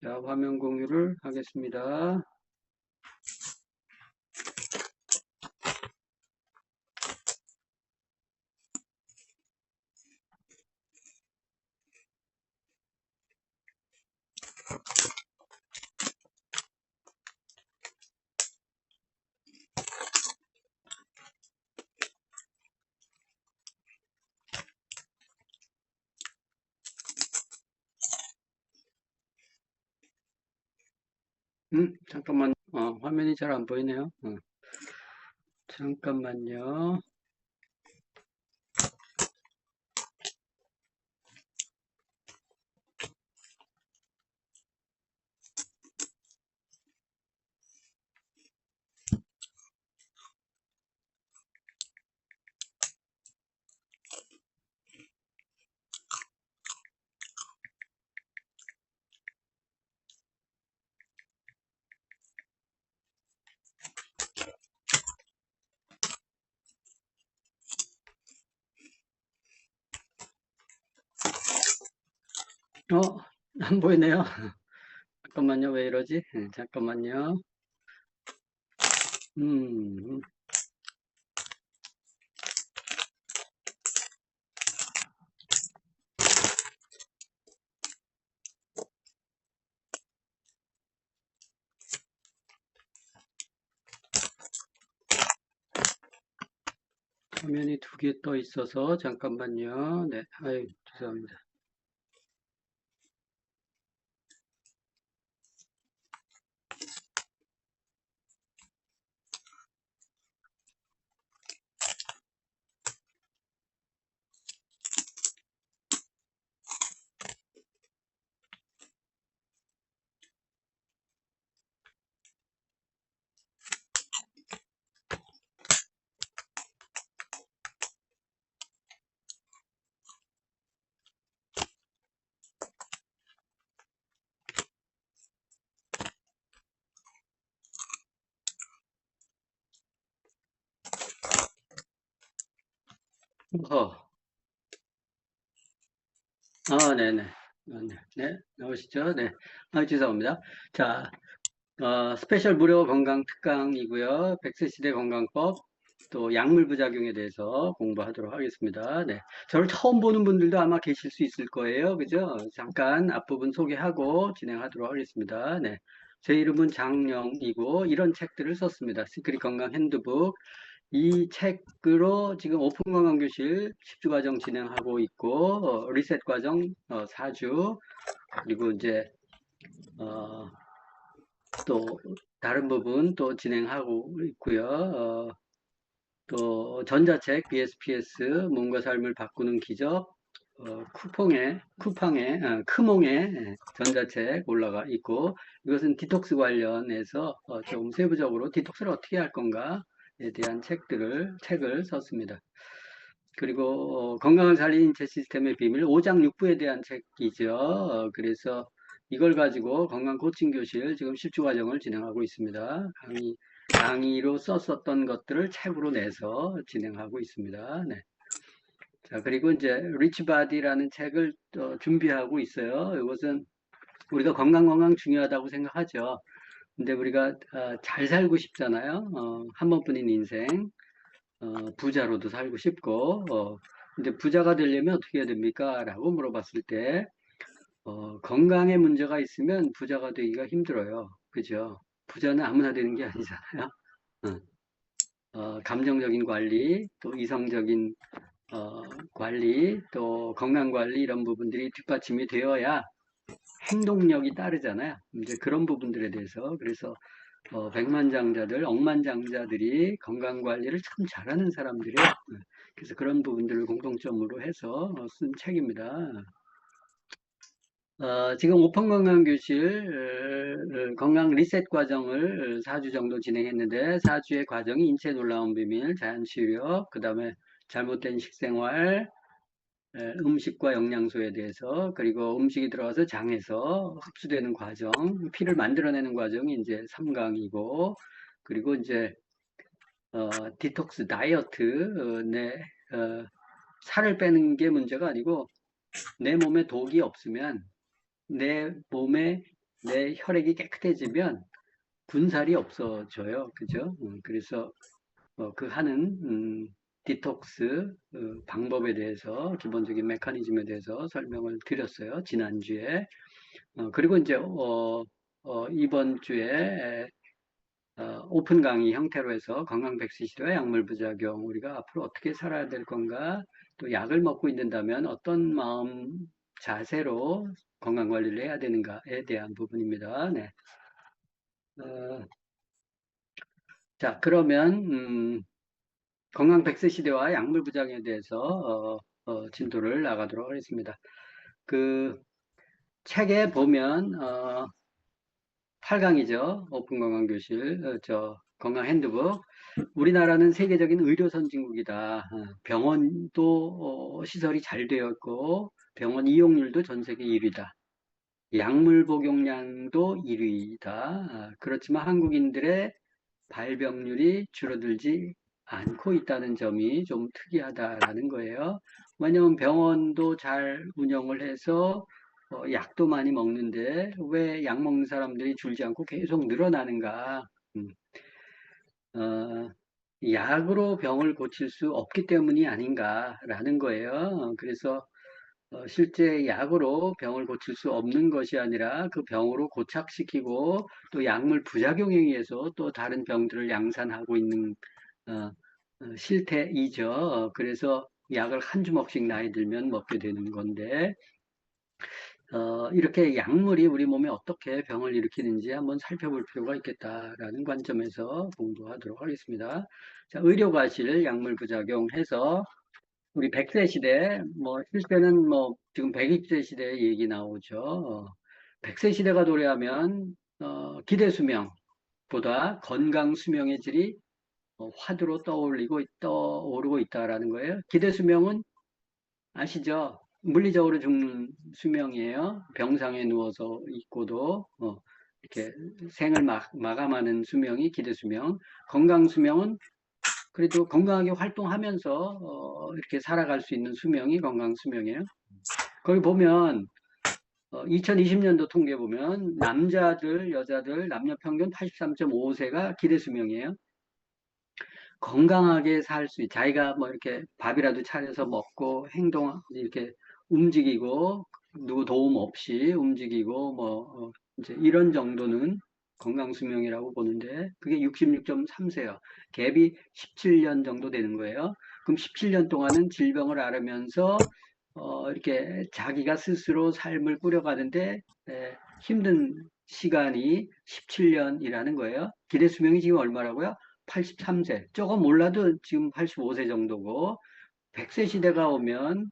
자, 화면 공유를 하겠습니다. 잠깐만, 화면이 잘 안 보이네요. 잠깐만요. 안 보이네요. 잠깐만요. 왜 이러지? 잠깐만요. 음, 화면이 두 개 떠 있어서 잠깐만요. 네, 아유, 죄송합니다. 어, 네네. 네, 네, 나오시죠? 네. 죄송합니다. 자, 스페셜 무료 건강 특강이고요. 100세 시대 건강법, 또 약물 부작용에 대해서 공부하도록 하겠습니다. 네. 저를 처음 보는 분들도 아마 계실 수 있을 거예요. 그죠? 잠깐 앞부분 소개하고 진행하도록 하겠습니다. 네. 제 이름은 장영이고, 이런 책들을 썼습니다. 시크릿 건강 핸드북. 이 책으로 지금 오픈 건강 교실 10주 과정 진행하고 있고, 리셋 과정 4주, 그리고 이제, 어, 또 다른 부분 또 진행하고 있고요. 또 전자책 BSPS 몸과 삶을 바꾸는 기적, 크몽의 전자책 올라가 있고, 이것은 디톡스 관련해서 조금 세부적으로 디톡스를 어떻게 할 건가에 대한 책을 썼습니다. 그리고 건강을 살리는 인체 시스템의 비밀 5장 6부에 대한 책이죠. 그래서 이걸 가지고 건강 코칭 교실 지금 10주 과정을 진행하고 있습니다. 강의로 썼었던 것들을 책으로 내서 진행하고 있습니다. 네. 자, 그리고 이제 리치 바디라는 책을 또 준비하고 있어요. 이것은 우리가 건강 중요하다고 생각하죠. 근데 우리가 잘 살고 싶잖아요. 한 번뿐인 인생. 부자로도 살고 싶고, 근데 부자가 되려면 어떻게 해야 됩니까? 라고 물어봤을 때, 건강에 문제가 있으면 부자가 되기가 힘들어요. 그죠? 부자는 아무나 되는 게 아니잖아요. 감정적인 관리, 또 이성적인 관리, 또 건강 관리 이런 부분들이 뒷받침이 되어야 행동력이 따르잖아요. 이제 그런 부분들에 대해서 그래서 백만장자들, 억만장자들이 건강관리를 참 잘하는 사람들이에요. 그래서 그런 부분들을 공통점으로 해서 쓴 책입니다. 지금 오픈 건강교실 건강 리셋 과정을 4주 정도 진행했는데 4주의 과정이 인체 놀라운 비밀, 자연치유력, 그 다음에 잘못된 식생활, 음식과 영양소에 대해서 그리고 음식이 들어가서 장에서 흡수되는 과정, 피를 만들어내는 과정이 이제 3강이고 그리고 이제 디톡스 다이어트 살을 빼는 게 문제가 아니고 내 몸에 독이 없으면 내 몸에 내 혈액이 깨끗해지면 군살이 없어져요. 그죠? 그래서 그 하는 디톡스 방법에 대해서 기본적인 메커니즘에 대해서 설명을 드렸어요. 지난주에. 그리고 이제 이번 주에 오픈 강의 형태로 해서 건강 백세 시대와 약물 부작용 우리가 앞으로 어떻게 살아야 될 건가 또 약을 먹고 있는다면 어떤 마음 자세로 건강 관리를 해야 되는가에 대한 부분입니다. 네. 어, 자, 그러면 건강 백세 시대와 약물 부작용에 대해서 진도를 나가도록 하겠습니다. 그 책에 보면 8강이죠. 오픈 건강 교실, 저 건강 핸드북. 우리나라는 세계적인 의료 선진국이다. 병원도 시설이 잘 되어 있고 병원 이용률도 전 세계 1위다. 약물 복용량도 1위다. 그렇지만 한국인들의 발병률이 줄어들지 않고 있다는 점이 좀 특이하다라는 거예요. 왜냐하면 병원도 잘 운영을 해서 약도 많이 먹는데 왜 약 먹는 사람들이 줄지 않고 계속 늘어나는가? 음, 어, 약으로 병을 고칠 수 없기 때문이 아닌가라는 거예요. 그래서 실제 약으로 병을 고칠 수 없는 것이 아니라 그 병으로 고착시키고 또 약물 부작용에 의해서 또 다른 병들을 양산하고 있는 실태이죠. 그래서 약을 한 주먹씩 나이 들면 먹게 되는 건데 이렇게 약물이 우리 몸에 어떻게 병을 일으키는지 한번 살펴볼 필요가 있겠다라는 관점에서 공부하도록 하겠습니다. 자, 의료과실 약물 부작용 해서 우리 100세 시대, 뭐, 실제는 뭐, 지금 120세 시대 얘기 나오죠. 100세 시대가 도래하면, 기대 수명보다 건강 수명의 질이 화두로 떠오르고 있다라는 거예요. 기대 수명은 아시죠? 물리적으로 죽는 수명이에요. 병상에 누워서 있고도, 이렇게 생을 마감하는 수명이 기대 수명. 건강 수명은 그래도 건강하게 활동하면서 이렇게 살아갈 수 있는 수명이 건강 수명이에요. 거기 보면 2020년도 통계 보면 남자들, 여자들 남녀 평균 83.5세가 기대 수명이에요. 건강하게 살 수, 자기가 뭐 이렇게 밥이라도 차려서 먹고 행동 이렇게 움직이고 누구 도움 없이 움직이고 뭐 이제 이런 정도는 건강 수명이라고 보는데 그게 66.3세요. 갭이 17년 정도 되는 거예요. 그럼 17년 동안은 질병을 앓으면서 이렇게 자기가 스스로 삶을 꾸려가는데 힘든 시간이 17년이라는 거예요. 기대 수명이 지금 얼마라고요? 83세. 조금 몰라도 지금 85세 정도고 100세 시대가 오면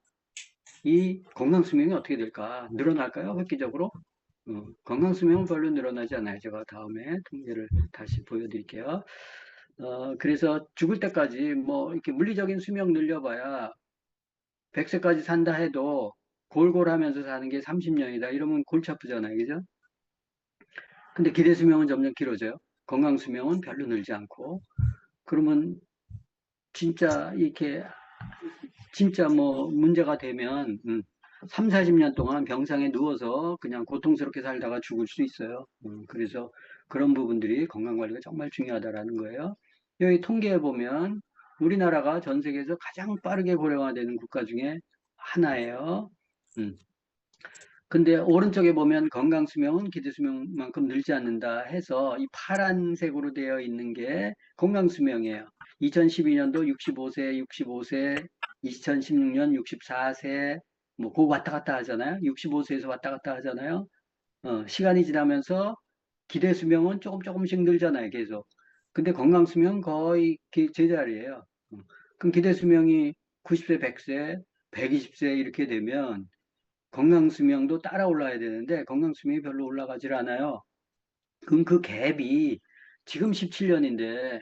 이 건강 수명이 어떻게 될까? 늘어날까요? 획기적으로? 건강 수명은 별로 늘어나지 않아요. 제가 다음에 통계를 다시 보여드릴게요. 그래서 죽을 때까지 뭐 이렇게 물리적인 수명 늘려봐야 100세까지 산다 해도 골골하면서 사는 게 30년이다. 이러면 골치 아프잖아요. 그죠? 근데 기대 수명은 점점 길어져요. 건강 수명은 별로 늘지 않고. 그러면 진짜 이렇게 진짜 뭐 문제가 되면 3, 40년 동안 병상에 누워서 그냥 고통스럽게 살다가 죽을 수 있어요. 그래서 그런 부분들이 건강관리가 정말 중요하다라는 거예요. 여기 통계에 보면 우리나라가 전 세계에서 가장 빠르게 고령화되는 국가 중에 하나예요. 음. 근데 오른쪽에 보면 건강 수명은 기대 수명만큼 늘지 않는다 해서 이 파란색으로 되어 있는 게 건강 수명이에요. 2012년도 65세, 65세, 2016년 64세, 뭐, 그거 왔다 갔다 하잖아요. 65세에서 왔다 갔다 하잖아요. 시간이 지나면서 기대 수명은 조금씩 늘잖아요, 계속. 근데 건강 수명은 거의 제자리예요. 그럼 기대 수명이 90세, 100세, 120세 이렇게 되면 건강 수명도 따라 올라야 되는데 건강 수명이 별로 올라가질 않아요. 그럼 그 갭이 지금 17년인데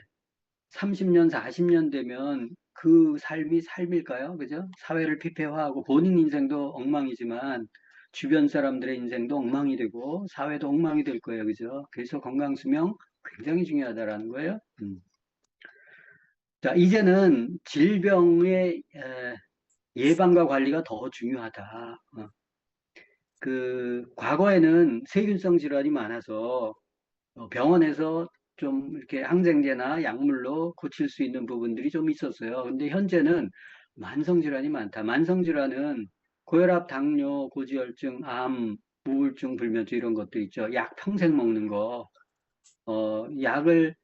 30년, 40년 되면 그 삶이 삶일까요? 그죠? 사회를 피폐화하고 본인 인생도 엉망이지만 주변 사람들의 인생도 엉망이 되고 사회도 엉망이 될 거예요. 그죠? 그래서 건강 수명 굉장히 중요하다라는 거예요. 자, 이제는 질병의 예방과 관리가 더 중요하다. 그 과거에는 세균성 질환이 많아서 병원에서 좀 이렇게 항생제나 약물로 고칠 수 있는 부분들이 좀 있었어요. 근데 현재는 만성 질환이 많다. 만성 질환은 고혈압, 당뇨, 고지혈증, 암, 우울증, 불면증 이런 것도 있죠. 약 평생 먹는 거, 약을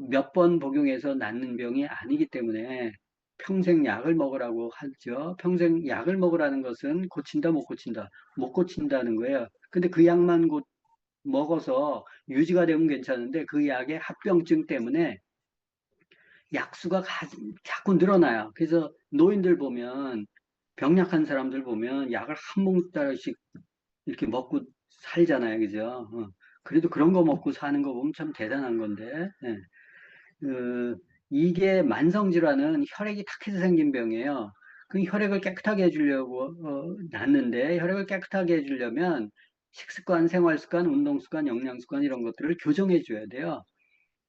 몇 번 복용해서 낫는 병이 아니기 때문에 평생 약을 먹으라고 하죠. 평생 약을 먹으라는 것은 고친다, 못 고친다, 못 고친다는 거예요. 근데 그 약만 먹어서 유지가 되면 괜찮은데 그 약의 합병증 때문에 약수가 자꾸 늘어나요. 그래서 노인들 보면 병약한 사람들 보면 약을 한 뭉따씩 이렇게 먹고 살잖아요. 그죠? 그래도 그런 거 먹고 사는 거 보면 참 대단한 건데. 예. 그, 이게 만성질환은 혈액이 탁해서 생긴 병이에요. 그 혈액을 깨끗하게 해주려고 놨는데 혈액을 깨끗하게 해주려면 식습관, 생활습관, 운동습관, 영양습관 이런 것들을 교정해 줘야 돼요.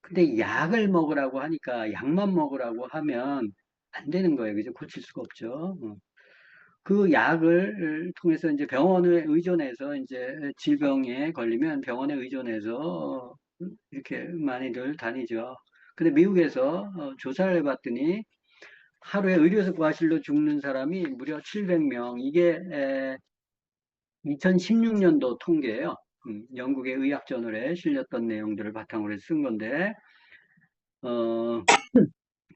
근데 약을 먹으라고 하니까 약만 먹으라고 하면 안 되는 거예요. 그죠? 고칠 수가 없죠. 그 약을 통해서 이제 병원에 의존해서 이제 질병에 걸리면 병원에 의존해서 이렇게 많이들 다니죠. 근데 미국에서 조사를 해봤더니 하루에 의료 과실로 죽는 사람이 무려 700명. 이게 2016년도 통계예요. 영국의 의학저널에 실렸던 내용들을 바탕으로 해서 쓴 건데 어,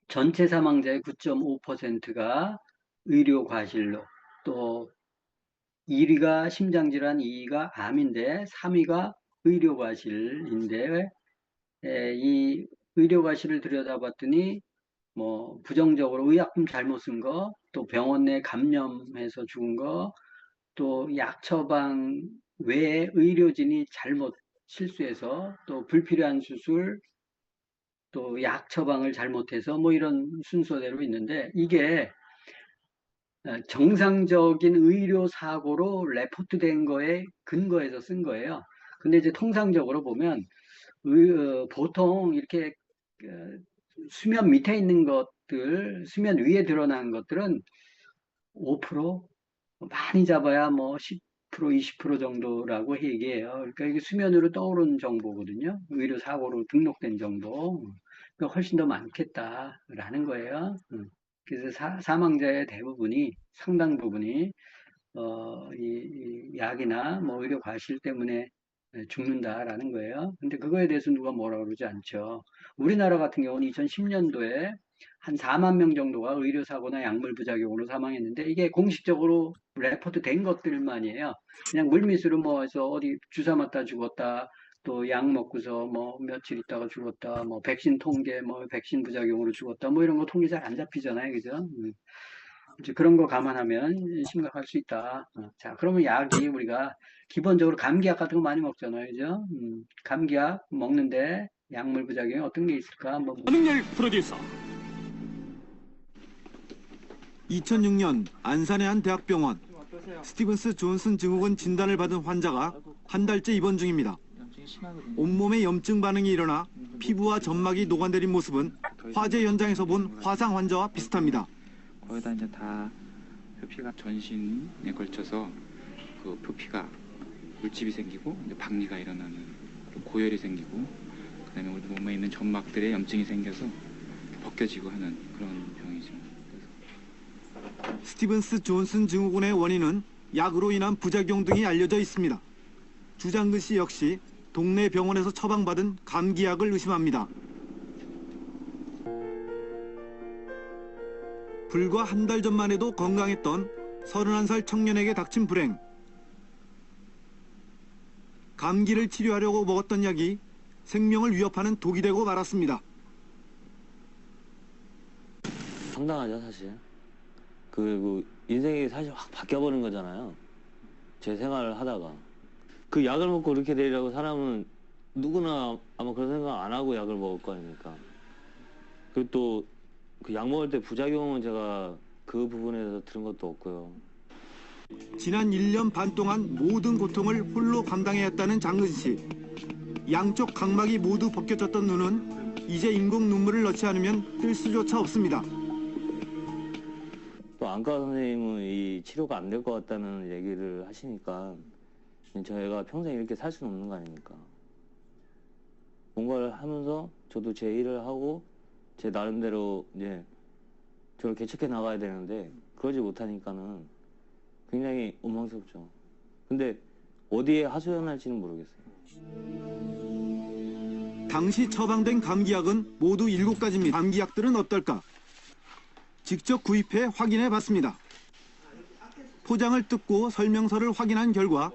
전체 사망자의 9.5%가 의료 과실로 또 1위가 심장질환, 2위가 암인데 3위가 의료 과실인데 이 의료 과실을 들여다봤더니 뭐 부정적으로 의약품 잘못 쓴 거, 또 병원 내 감염해서 죽은 거, 또 약 처방 외에 의료진이 잘못 실수해서 또 불필요한 수술, 또 약 처방을 잘못해서 뭐 이런 순서대로 있는데 이게 정상적인 의료 사고로 레포트된 거에 근거해서 쓴 거예요. 근데 이제 통상적으로 보면 보통 이렇게 어, 수면 밑에 있는 것들, 수면 위에 드러난 것들은 5%, 많이 잡아야 뭐 10%, 20% 정도라고 얘기해요. 그러니까 이게 수면으로 떠오르는 정보거든요. 의료 사고로 등록된 정보. 그러니까 훨씬 더 많겠다라는 거예요. 그래서 사망자의 대부분이, 상당 부분이 이 약이나 뭐 의료 과실 때문에 죽는다라는 거예요. 근데 그거에 대해서 누가 뭐라 그러지 않죠. 우리나라 같은 경우는 2010년도에 한 4만 명 정도가 의료사고나 약물 부작용으로 사망했는데 이게 공식적으로 레포트 된 것들만이에요. 그냥 물밑으로 뭐 해서 어디 주사 맞다 죽었다. 또 약 먹고서 뭐 며칠 있다가 죽었다. 뭐 백신 통계, 뭐 백신 부작용으로 죽었다. 뭐 이런 거 통계 잘 안 잡히잖아요. 그죠? 이제 그런 거 감안하면 심각할 수 있다. 자, 그러면 약이 우리가 기본적으로 감기약 같은 거 많이 먹잖아요. 그죠? 감기약 먹는데 약물 부작용이 어떤 게 있을까 한번 한흥열 프로듀서. 2006년 안산의 한 대학병원 스티븐스 존슨 증후군 진단을 받은 환자가 한 달째 입원 중입니다. 온몸에 염증 반응이 일어나 피부와 점막이 녹아내린 모습은 화재 현장에서 본 화상 환자와 비슷합니다. 거기다 이제 다 표피가 전신에 걸쳐서 그 표피가 물집이 생기고 이제 박리가 일어나는 고열이 생기고 그다음에 우리 몸에 있는 점막들에 염증이 생겨서 벗겨지고 하는 그런 병이죠. 스티븐스 존슨 증후군의 원인은 약으로 인한 부작용 등이 알려져 있습니다. 주장근 씨 역시 동네 병원에서 처방받은 감기약을 의심합니다. 불과 한 달 전만 해도 건강했던 31살 청년에게 닥친 불행. 감기를 치료하려고 먹었던 약이 생명을 위협하는 독이 되고 말았습니다. 황당하죠, 사실. 그리고 인생이 사실 확 바뀌어버린 거잖아요. 제 생활을 하다가. 그 약을 먹고 이렇게 되려고 사람은 누구나 아마 그런 생각 안 하고 약을 먹을 거 아닙니까. 그리고 또 그 약 먹을 때 부작용은 제가 그 부분에서 들은 것도 없고요. 지난 1년 반 동안 모든 고통을 홀로 감당해야 했다는 장근 씨. 양쪽 각막이 모두 벗겨졌던 눈은 이제 인공 눈물을 넣지 않으면 뜰 수조차 없습니다. 또 안과 선생님은 이 치료가 안 될 것 같다는 얘기를 하시니까 저희가 평생 이렇게 살 수는 없는 거 아닙니까? 뭔가를 하면서 저도 제 일을 하고 제 나름대로 이제 저를 개척해 나가야 되는데 그러지 못하니까는 굉장히 원망스럽죠. 근데 어디에 하소연할지는 모르겠어요. 당시 처방된 감기약은 모두 7가지입니다. 감기약들은 어떨까? 직접 구입해 확인해 봤습니다. 포장을 뜯고 설명서를 확인한 결과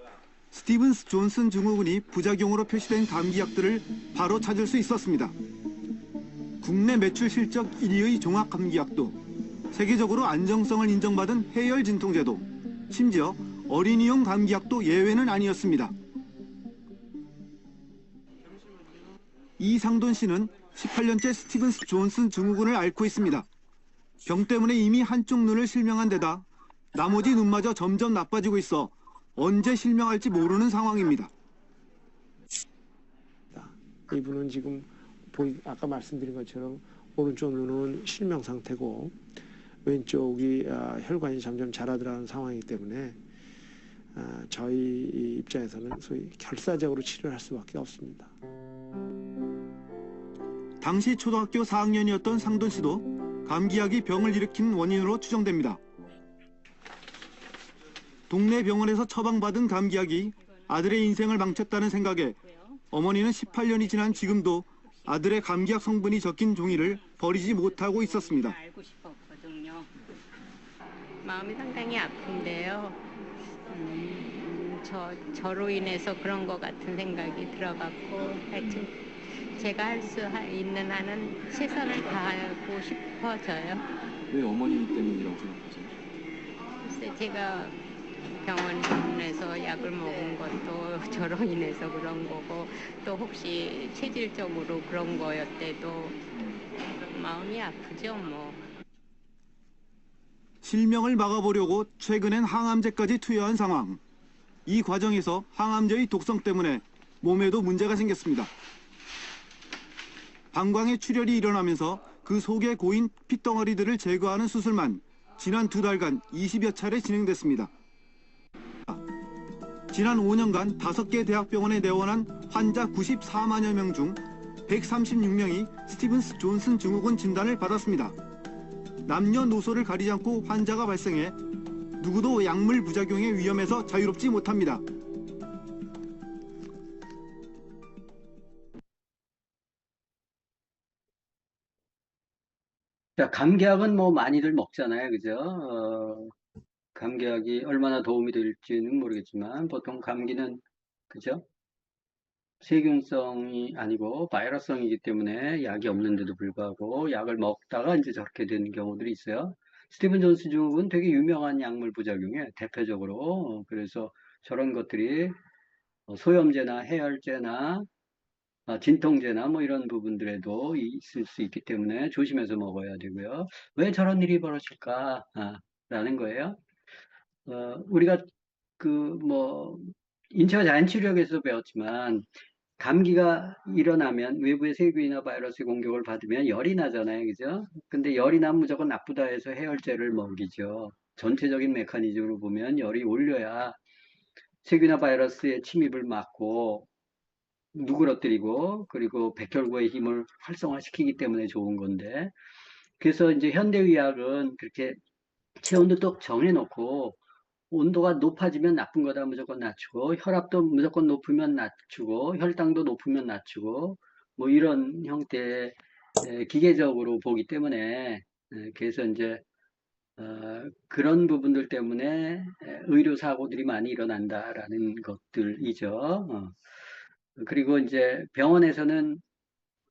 스티븐스 존슨 증후군이 부작용으로 표시된 감기약들을 바로 찾을 수 있었습니다. 국내 매출 실적 1위의 종합 감기약도, 세계적으로 안정성을 인정받은 해열 진통제도, 심지어 어린이용 감기약도 예외는 아니었습니다. 이상돈 씨는 18년째 스티븐스 존슨 증후군을 앓고 있습니다. 병 때문에 이미 한쪽 눈을 실명한 데다 나머지 눈마저 점점 나빠지고 있어 언제 실명할지 모르는 상황입니다. 이분은 지금 아까 말씀드린 것처럼 오른쪽 눈은 실명 상태고 왼쪽이 혈관이 점점 자라들어가는 상황이기 때문에 저희 입장에서는 소위 결사적으로 치료를 할 수밖에 없습니다. 당시 초등학교 4학년이었던 상돈 씨도 감기약이 병을 일으킨 원인으로 추정됩니다. 동네 병원에서 처방받은 감기약이 아들의 인생을 망쳤다는 생각에 어머니는 18년이 지난 지금도 아들의 감기약 성분이 적힌 종이를 버리지 못하고 있었습니다. 알고 싶었거든요. 마음이 상당히 아픈데요. 저로 인해서 그런 것 같은 생각이 들어갖고 하여튼 제가 할 수 있는 한은 최선을 다하고 싶어져요. 왜 어머니 때문이라고 생각하세요? 글쎄 제가 병원에서 약을 먹은 것도 저로 인해서 그런 거고 또 혹시 체질적으로 그런 거였대도 마음이 아프죠 뭐. 실명을 막아보려고 최근엔 항암제까지 투여한 상황. 이 과정에서 항암제의 독성 때문에 몸에도 문제가 생겼습니다. 방광에 출혈이 일어나면서 그 속에 고인 핏덩어리들을 제거하는 수술만 지난 2달간 20여 차례 진행됐습니다. 지난 5년간 5개 대학병원에 내원한 환자 94만여 명 중 136명이 스티븐스 존슨 증후군 진단을 받았습니다. 남녀노소를 가리지 않고 환자가 발생해 누구도 약물 부작용의 위험에서 자유롭지 못합니다. 자, 감기약은 뭐 많이들 먹잖아요. 그죠? 감기약이 얼마나 도움이 될지는 모르겠지만 보통 감기는 그죠? 세균성이 아니고 바이러스성이기 때문에 약이 없는데도 불구하고 약을 먹다가 이제 저렇게 되는 경우들이 있어요. 스티븐 존스 증후군 되게 유명한 약물 부작용이에요. 대표적으로. 그래서 저런 것들이 소염제나 해열제나 진통제나 뭐 이런 부분들에도 있을 수 있기 때문에 조심해서 먹어야 되고요. 왜 저런 일이 벌어질까? 라는 거예요. 우리가 뭐 인체와 자연치료학에서 배웠지만 감기가 일어나면 외부의 세균이나 바이러스의 공격을 받으면 열이 나잖아요. 그죠? 근데 열이 나면 무조건 나쁘다 해서 해열제를 먹이죠. 전체적인 메커니즘으로 보면 열이 올려야 세균이나 바이러스의 침입을 막고 누그러뜨리고 그리고 백혈구의 힘을 활성화시키기 때문에 좋은 건데 그래서 이제 현대의학은 그렇게 체온도 또 정해놓고 온도가 높아지면 나쁜 거다 무조건 낮추고 혈압도 무조건 높으면 낮추고 혈당도 높으면 낮추고 뭐 이런 형태의 기계적으로 보기 때문에 그래서 이제 그런 부분들 때문에 의료 사고들이 많이 일어난다라는 것들이죠. 그리고 이제 병원에서는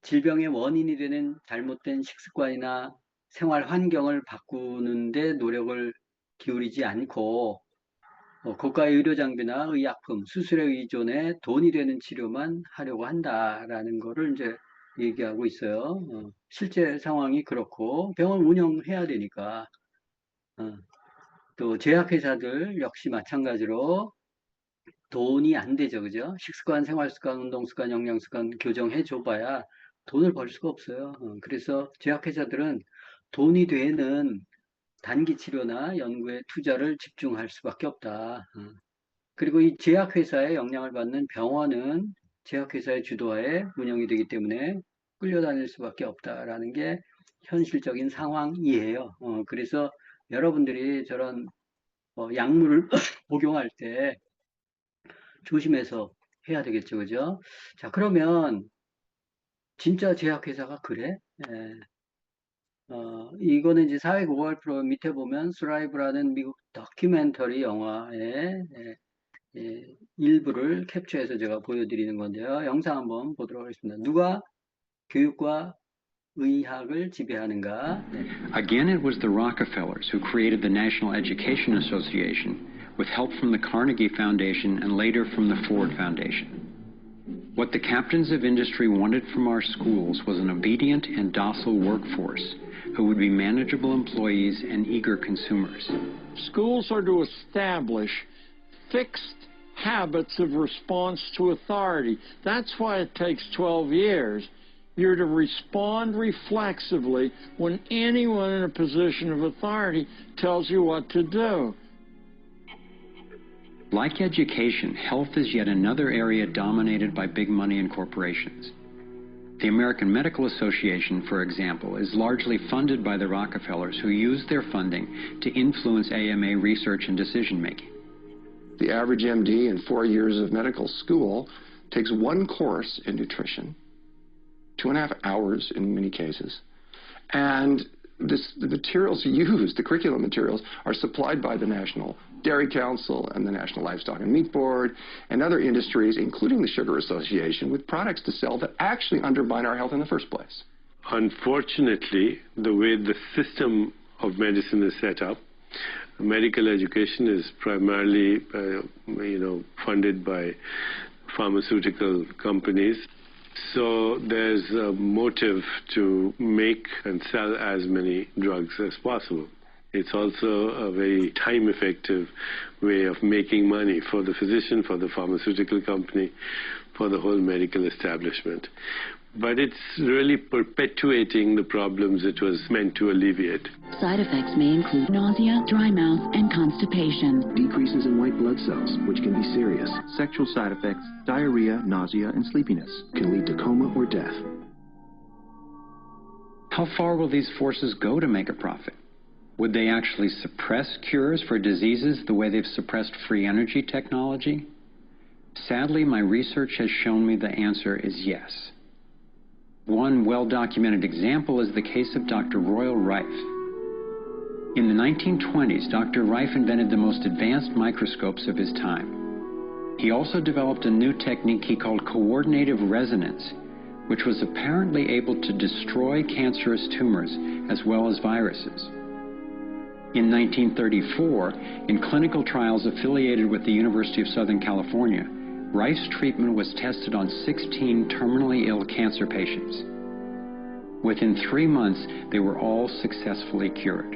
질병의 원인이 되는 잘못된 식습관이나 생활 환경을 바꾸는데 노력을 기울이지 않고 고가의 의료 장비나 의약품, 수술에 의존해 돈이 되는 치료만 하려고 한다라는 거를 이제 얘기하고 있어요. 실제 상황이 그렇고 병원 운영해야 되니까 또 제약회사들 역시 마찬가지로 돈이 안 되죠, 그죠? 식습관, 생활습관, 운동습관, 영양습관 교정해 줘봐야 돈을 벌 수가 없어요. 그래서 제약회사들은 돈이 되는 단기 치료나 연구에 투자를 집중할 수밖에 없다. 그리고 이 제약회사의 영향을 받는 병원은 제약회사의 주도하에 운영이 되기 때문에 끌려다닐 수밖에 없다라는 게 현실적인 상황이에요. 그래서 여러분들이 저런 약물을 복용할 때 조심해서 해야 되겠죠, 그죠? 자, 그러면 진짜 제약회사가 그래? 예. 이거는 이제 405월 프로 밑에 보면 스라이브라는 미국 다큐멘터리 영화의 일부를 캡처해서 제가 보여드리는 건데요. 영상 한번 보도록 하겠습니다. 누가 교육과 의학을 지배하는가? 네. Again, it was the Rockefellers who created the National Education Association with help from the Carnegie Foundation and later from the Ford Foundation. What the captains of industry wanted from our schools was an obedient and docile workforce who would be manageable employees and eager consumers. Schools are to establish fixed habits of response to authority. That's why it takes 12 years. You're to respond reflexively when anyone in a position of authority tells you what to do. Like education, health is yet another area dominated by big money and corporations. The American Medical Association, for example, is largely funded by the Rockefellers, who use their funding to influence AMA research and decision-making. The average MD in 4 years of medical school takes one course in nutrition, 2.5 hours in many cases, and the materials used, the curriculum materials, are supplied by the National Dairy Council and the National Livestock and Meat Board and other industries, including the Sugar Association, with products to sell that actually undermine our health in the first place. Unfortunately, the way the system of medicine is set up, medical education is primarily, funded by pharmaceutical companies. So there's a motive to make and sell as many drugs as possible. It's also a very time-effective way of making money for the physician, for the pharmaceutical company, for the whole medical establishment. But it's really perpetuating the problems it was meant to alleviate. Side effects may include nausea, dry mouth, and constipation. Decreases in white blood cells, which can be serious. Sexual side effects, diarrhea, nausea, and sleepiness can lead to coma or death. How far will these forces go to make a profit? Would they actually suppress cures for diseases the way they've suppressed free energy technology? Sadly, my research has shown me the answer is yes. One well-documented example is the case of Dr. Royal Rife. In the 1920s, Dr. Rife invented the most advanced microscopes of his time. He also developed a new technique he called coordinative resonance, which was apparently able to destroy cancerous tumors as well as viruses. In 1934, in clinical trials affiliated with the University of Southern California, Rife's treatment was tested on 16 terminally ill cancer patients. Within 3 months, they were all successfully cured.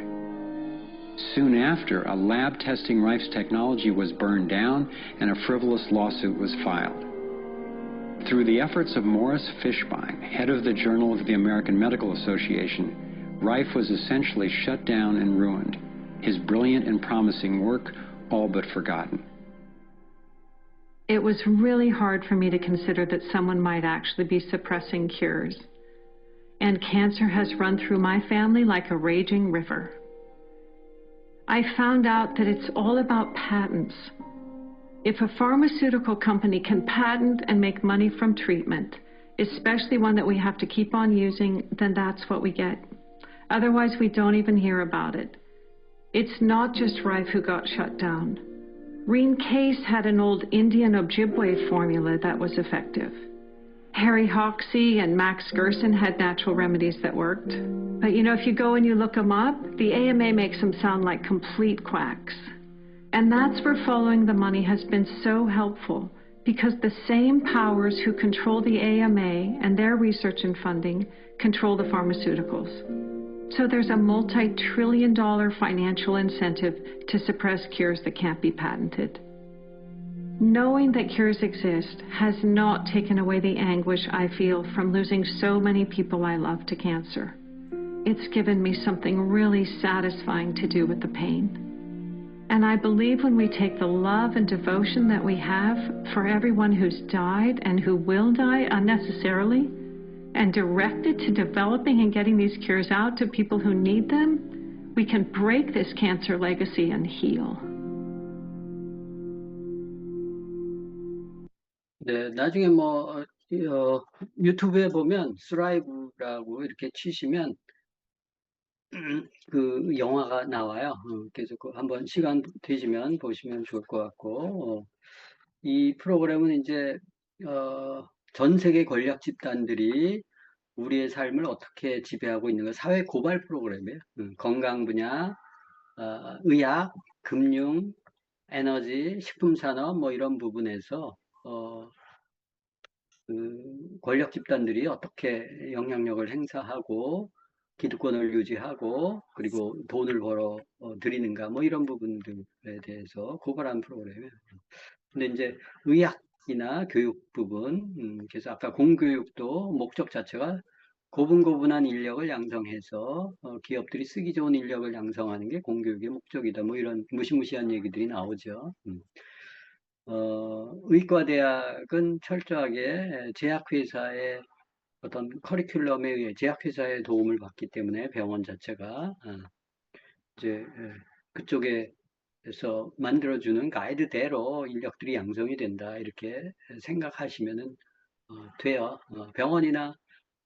Soon after, a lab testing Rife's technology was burned down and a frivolous lawsuit was filed. Through the efforts of Morris Fishbein, head of the Journal of the American Medical Association, Rife was essentially shut down and ruined, his brilliant and promising work all but forgotten. It was really hard for me to consider that someone might actually be suppressing cures. And cancer has run through my family like a raging river. I found out that it's all about patents. If a pharmaceutical company can patent and make money from treatment, especially one that we have to keep on using, then that's what we get. Otherwise, we don't even hear about it. It's not just Rife who got shut down. Reen Case had an old Indian Ojibwe formula that was effective. Harry Hoxsey and Max Gerson had natural remedies that worked. But you know, if you go and you look them up, the AMA makes them sound like complete quacks. And that's where following the money has been so helpful, because the same powers who control the AMA and their research and funding control the pharmaceuticals. So there's a multi-trillion-dollar financial incentive to suppress cures that can't be patented. Knowing that cures exist has not taken away the anguish I feel from losing so many people I love to cancer. it's given me something really satisfying to do with the pain. And I believe when we take the love and devotion that we have for everyone who's died and who will die unnecessarily and direct it to developing and getting these cures out to people who need them, we can break this cancer legacy and heal. 네, 나중에 뭐 유튜브에 보면 스라이브라고 이렇게 치시면 그 영화가 나와요. 그래서 그 한번 시간 되시면 보시면 좋을 것 같고 이 프로그램은 이제 전 세계 권력 집단들이 우리의 삶을 어떻게 지배하고 있는가 사회 고발 프로그램이에요. 건강 분야, 의학, 금융, 에너지, 식품 산업 뭐 이런 부분에서 그 권력 집단들이 어떻게 영향력을 행사하고 기득권을 유지하고 그리고 돈을 벌어 들이는가 뭐 이런 부분들에 대해서 고발한 프로그램이에요. 근데 이제 의학이나 교육 부분, 그래서 아까 공교육도 목적 자체가 고분고분한 인력을 양성해서 기업들이 쓰기 좋은 인력을 양성하는 게 공교육의 목적이다. 뭐 이런 무시무시한 얘기들이 나오죠. 의과대학은 철저하게 제약회사의 어떤 커리큘럼에 의해 제약회사의 도움을 받기 때문에 병원 자체가 이제 그쪽에서 만들어주는 가이드대로 인력들이 양성이 된다 이렇게 생각하시면은 돼요. 병원이나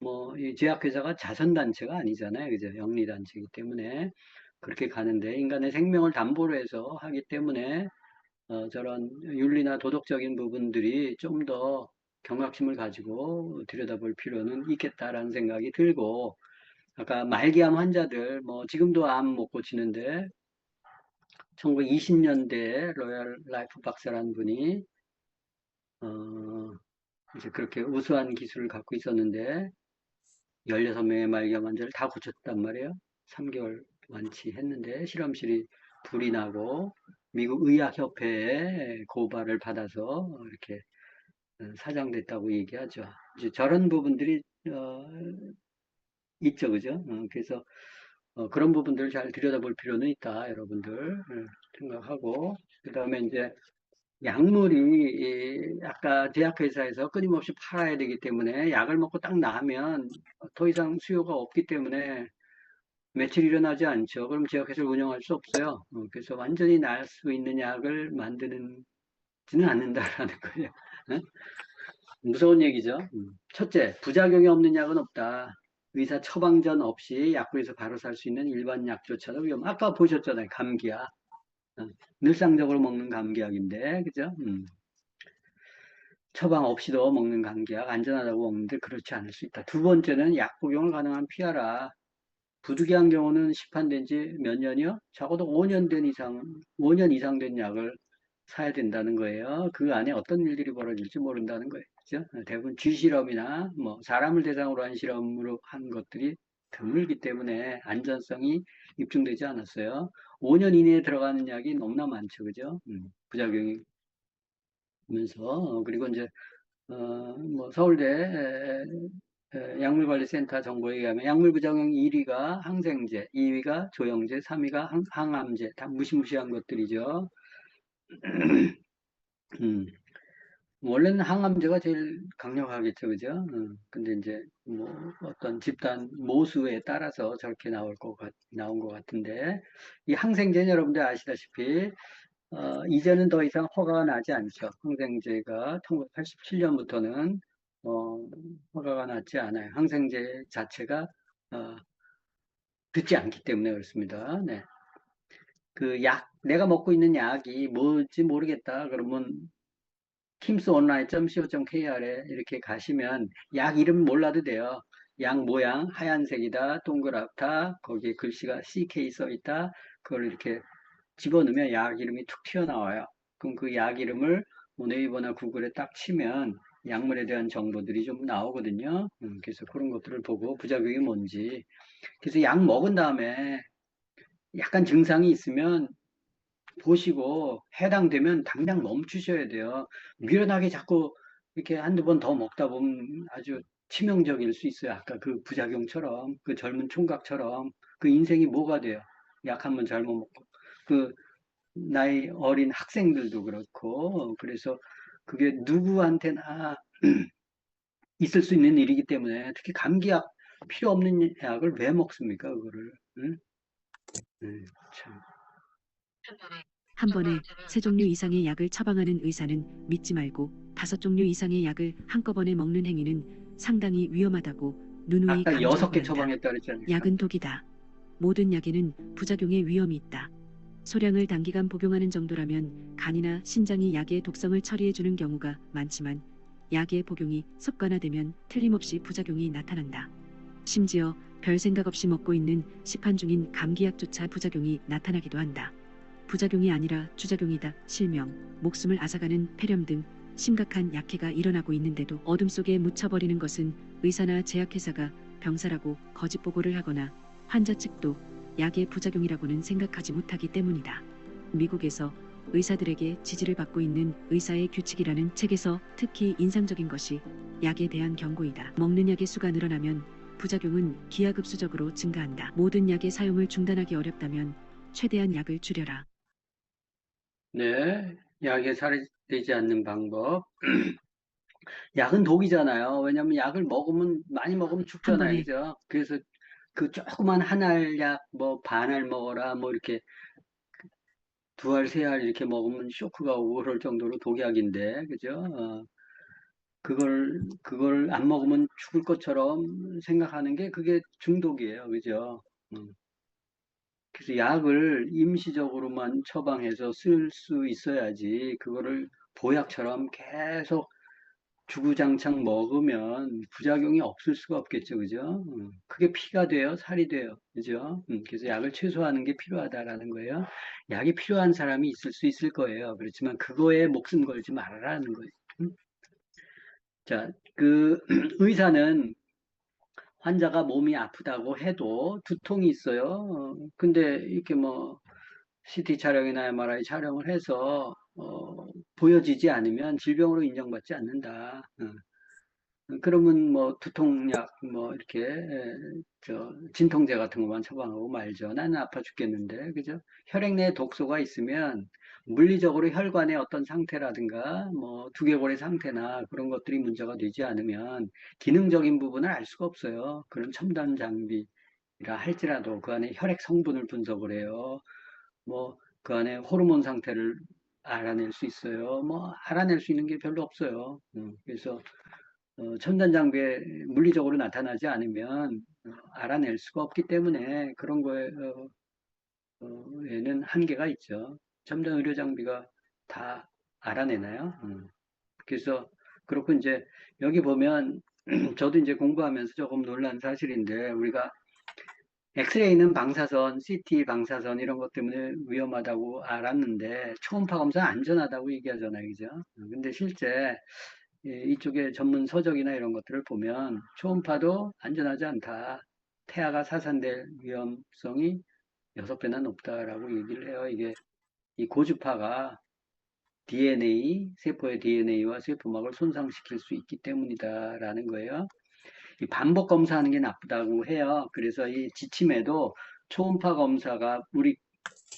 뭐 이 제약회사가 자선단체가 아니잖아요, 그죠? 영리단체이기 때문에 그렇게 가는데 인간의 생명을 담보로 해서 하기 때문에 저런 윤리나 도덕적인 부분들이 좀 더 경각심을 가지고 들여다볼 필요는 있겠다라는 생각이 들고 아까 말기암 환자들 뭐 지금도 암 못 고치는데 1920년대에 로얄 라이프 박사라는 분이 이제 그렇게 우수한 기술을 갖고 있었는데 16명의 말기암 환자를 다 고쳤단 말이에요. 3개월 완치했는데 실험실이 불이 나고 미국 의학협회에 고발을 받아서 이렇게 사장됐다고 얘기하죠. 이제 저런 부분들이 있죠, 그죠? 그래서 그런 부분들을 잘 들여다볼 필요는 있다, 여러분들 생각하고 그 다음에 이제 약물이 아까 제약회사에서 끊임없이 팔아야 되기 때문에 약을 먹고 딱 나면 더 이상 수요가 없기 때문에 매출이 일어나지 않죠. 그럼 제약회사를 운영할 수 없어요. 그래서 완전히 나을 수 있는 약을 만드지는 않는다라는 거예요. 무서운 얘기죠. 첫째, 부작용이 없는 약은 없다. 의사 처방전 없이 약국에서 바로 살 수 있는 일반 약조차도 위험. 아까 보셨잖아요. 감기약. 늘상적으로 먹는 감기약인데, 그죠? 처방 없이도 먹는 감기약 안전하다고 먹는데 그렇지 않을 수 있다. 두 번째는 약 복용을 가능한 피하라. 부득이한 경우는 시판된 지 몇 년이요? 적어도 5년 이상 된 약을 사야 된다는 거예요. 그 안에 어떤 일들이 벌어질지 모른다는 거예요. 그죠? 대부분 쥐실험이나 뭐 사람을 대상으로 한 실험으로 한 것들이 드물기 때문에 안전성이 입증되지 않았어요. 5년 이내에 들어가는 약이 너무나 많죠. 그죠? 부작용이 면서 그리고 이제 뭐 서울대 약물관리센터 정보에 의하면 약물 부작용 1위가 항생제, 2위가 조영제, 3위가 항암제. 다 무시무시한 것들이죠. 원래는 항암제가 제일 강력하겠죠, 그죠? 근데 이제 뭐 어떤 집단 모수에 따라서 저렇게 나온 것 같은데 이 항생제는 여러분들 아시다시피 이제는 더 이상 허가가 나지 않죠. 항생제가 1987년부터는 허가가 나지 않아요. 항생제 자체가 듣지 않기 때문에 그렇습니다. 네. 그 약, 내가 먹고 있는 약이 뭔지 모르겠다. 그러면 kimsonline.co.kr에 이렇게 가시면 약 이름 몰라도 돼요. 약 모양 하얀색이다, 동그랗다, 거기에 글씨가 CK 써 있다. 그걸 이렇게 집어넣으면 약 이름이 툭 튀어나와요. 그럼 그 약 이름을 네이버나 구글에 딱 치면 약물에 대한 정보들이 좀 나오거든요. 그래서 그런 것들을 보고 부작용이 뭔지. 그래서 약 먹은 다음에 약간 증상이 있으면 보시고 해당되면 당장 멈추셔야 돼요. 미련하게 자꾸 이렇게 한두 번 더 먹다 보면 아주 치명적일 수 있어요. 아까 그 부작용처럼, 그 젊은 총각처럼 그 인생이 뭐가 돼요? 약 한 번 잘못 먹고. 그 나이 어린 학생들도 그렇고, 그래서 그게 누구한테나 있을 수 있는 일이기 때문에 특히 감기약 필요 없는 약을 왜 먹습니까? 그거를. 응? 참. 한 번에 3종류 이상의 약을 처방하는 의사는 믿지 말고 5종류 이상의 약을 한꺼번에 먹는 행위는 상당히 위험하다고 누누이 아까 6개 강조한다. 처방했다 그랬잖아요. 약은 독이다. 모든 약에는 부작용의 위험이 있다. 소량을 단기간 복용하는 정도라면 간이나 신장이 약의 독성을 처리해주는 경우가 많지만 약의 복용이 습관화되면 틀림없이 부작용이 나타난다. 심지어 별 생각 없이 먹고 있는 시판 중인 감기약조차 부작용이 나타나기도 한다. 부작용이 아니라 주작용이다. 실명, 목숨을 앗아가는 폐렴 등 심각한 약해가 일어나고 있는데도 어둠 속에 묻혀버리는 것은 의사나 제약회사가 병사라고 거짓 보고를 하거나 환자 측도 약의 부작용이라고는 생각하지 못하기 때문이다. 미국에서 의사들에게 지지를 받고 있는 의사의 규칙이라는 책에서 특히 인상적인 것이 약에 대한 경고이다. 먹는 약의 수가 늘어나면 부작용은 기하급수적으로 증가한다. 모든 약의 사용을 중단하기 어렵다면 최대한 약을 줄여라. 네, 약에 살이 되지 않는 방법. 약은 독이잖아요. 왜냐면 약을 먹으면 많이 먹으면 죽잖아요, 번에 그죠? 그래서 그 조그만 한 알 약, 뭐 반 알 먹어라, 뭐 이렇게 두 알, 세 알 이렇게 먹으면 쇼크가 오고 그럴 정도로 독약인데, 그죠? 그걸 안 먹으면 죽을 것처럼 생각하는 게 그게 중독이에요, 그죠? 그래서 약을 임시적으로만 처방해서 쓸 수 있어야지, 그거를 보약처럼 계속 주구장창 먹으면 부작용이 없을 수가 없겠죠, 그죠? 그게 피가 돼요, 살이 돼요, 그죠? 그래서 약을 최소화하는 게 필요하다라는 거예요. 약이 필요한 사람이 있을 수 있을 거예요. 그렇지만 그거에 목숨 걸지 말아라는 거예요. 자, 그 의사는 환자가 몸이 아프다고 해도 두통이 있어요. 근데 이렇게 뭐 CT 촬영이나 MRI 촬영을 해서 보여지지 않으면 질병으로 인정받지 않는다. 그러면 뭐 두통약 뭐 이렇게 저 진통제 같은 것만 처방하고 말죠. 나는 아파 죽겠는데, 그죠? 혈액 내에 독소가 있으면 물리적으로 혈관의 어떤 상태라든가 뭐 두개골의 상태나 그런 것들이 문제가 되지 않으면 기능적인 부분을 알 수가 없어요. 그런 첨단 장비라 할지라도 그 안에 혈액 성분을 분석을 해요. 뭐 그 안에 호르몬 상태를 알아낼 수 있어요. 뭐 알아낼 수 있는 게 별로 없어요. 그래서 첨단 장비에 물리적으로 나타나지 않으면 알아낼 수가 없기 때문에 그런 거에는 한계가 있죠. 첨단 의료 장비가 다 알아내나요? 그래서 그렇고 이제 여기 보면 저도 이제 공부하면서 조금 놀란 사실인데 우리가 엑스레이는 방사선, CT 방사선 이런 것 때문에 위험하다고 알았는데 초음파 검사 안전하다고 얘기하잖아요, 그죠? 근데 실제 이쪽에 전문 서적이나 이런 것들을 보면 초음파도 안전하지 않다. 태아가 사산될 위험성이 6배나 높다라고 얘기를 해요. 이게 이 고주파가 DNA, 세포의 DNA와 세포막을 손상시킬 수 있기 때문이다라는 거예요. 이 반복 검사하는 게 나쁘다고 해요. 그래서 이 지침에도 초음파 검사가 우리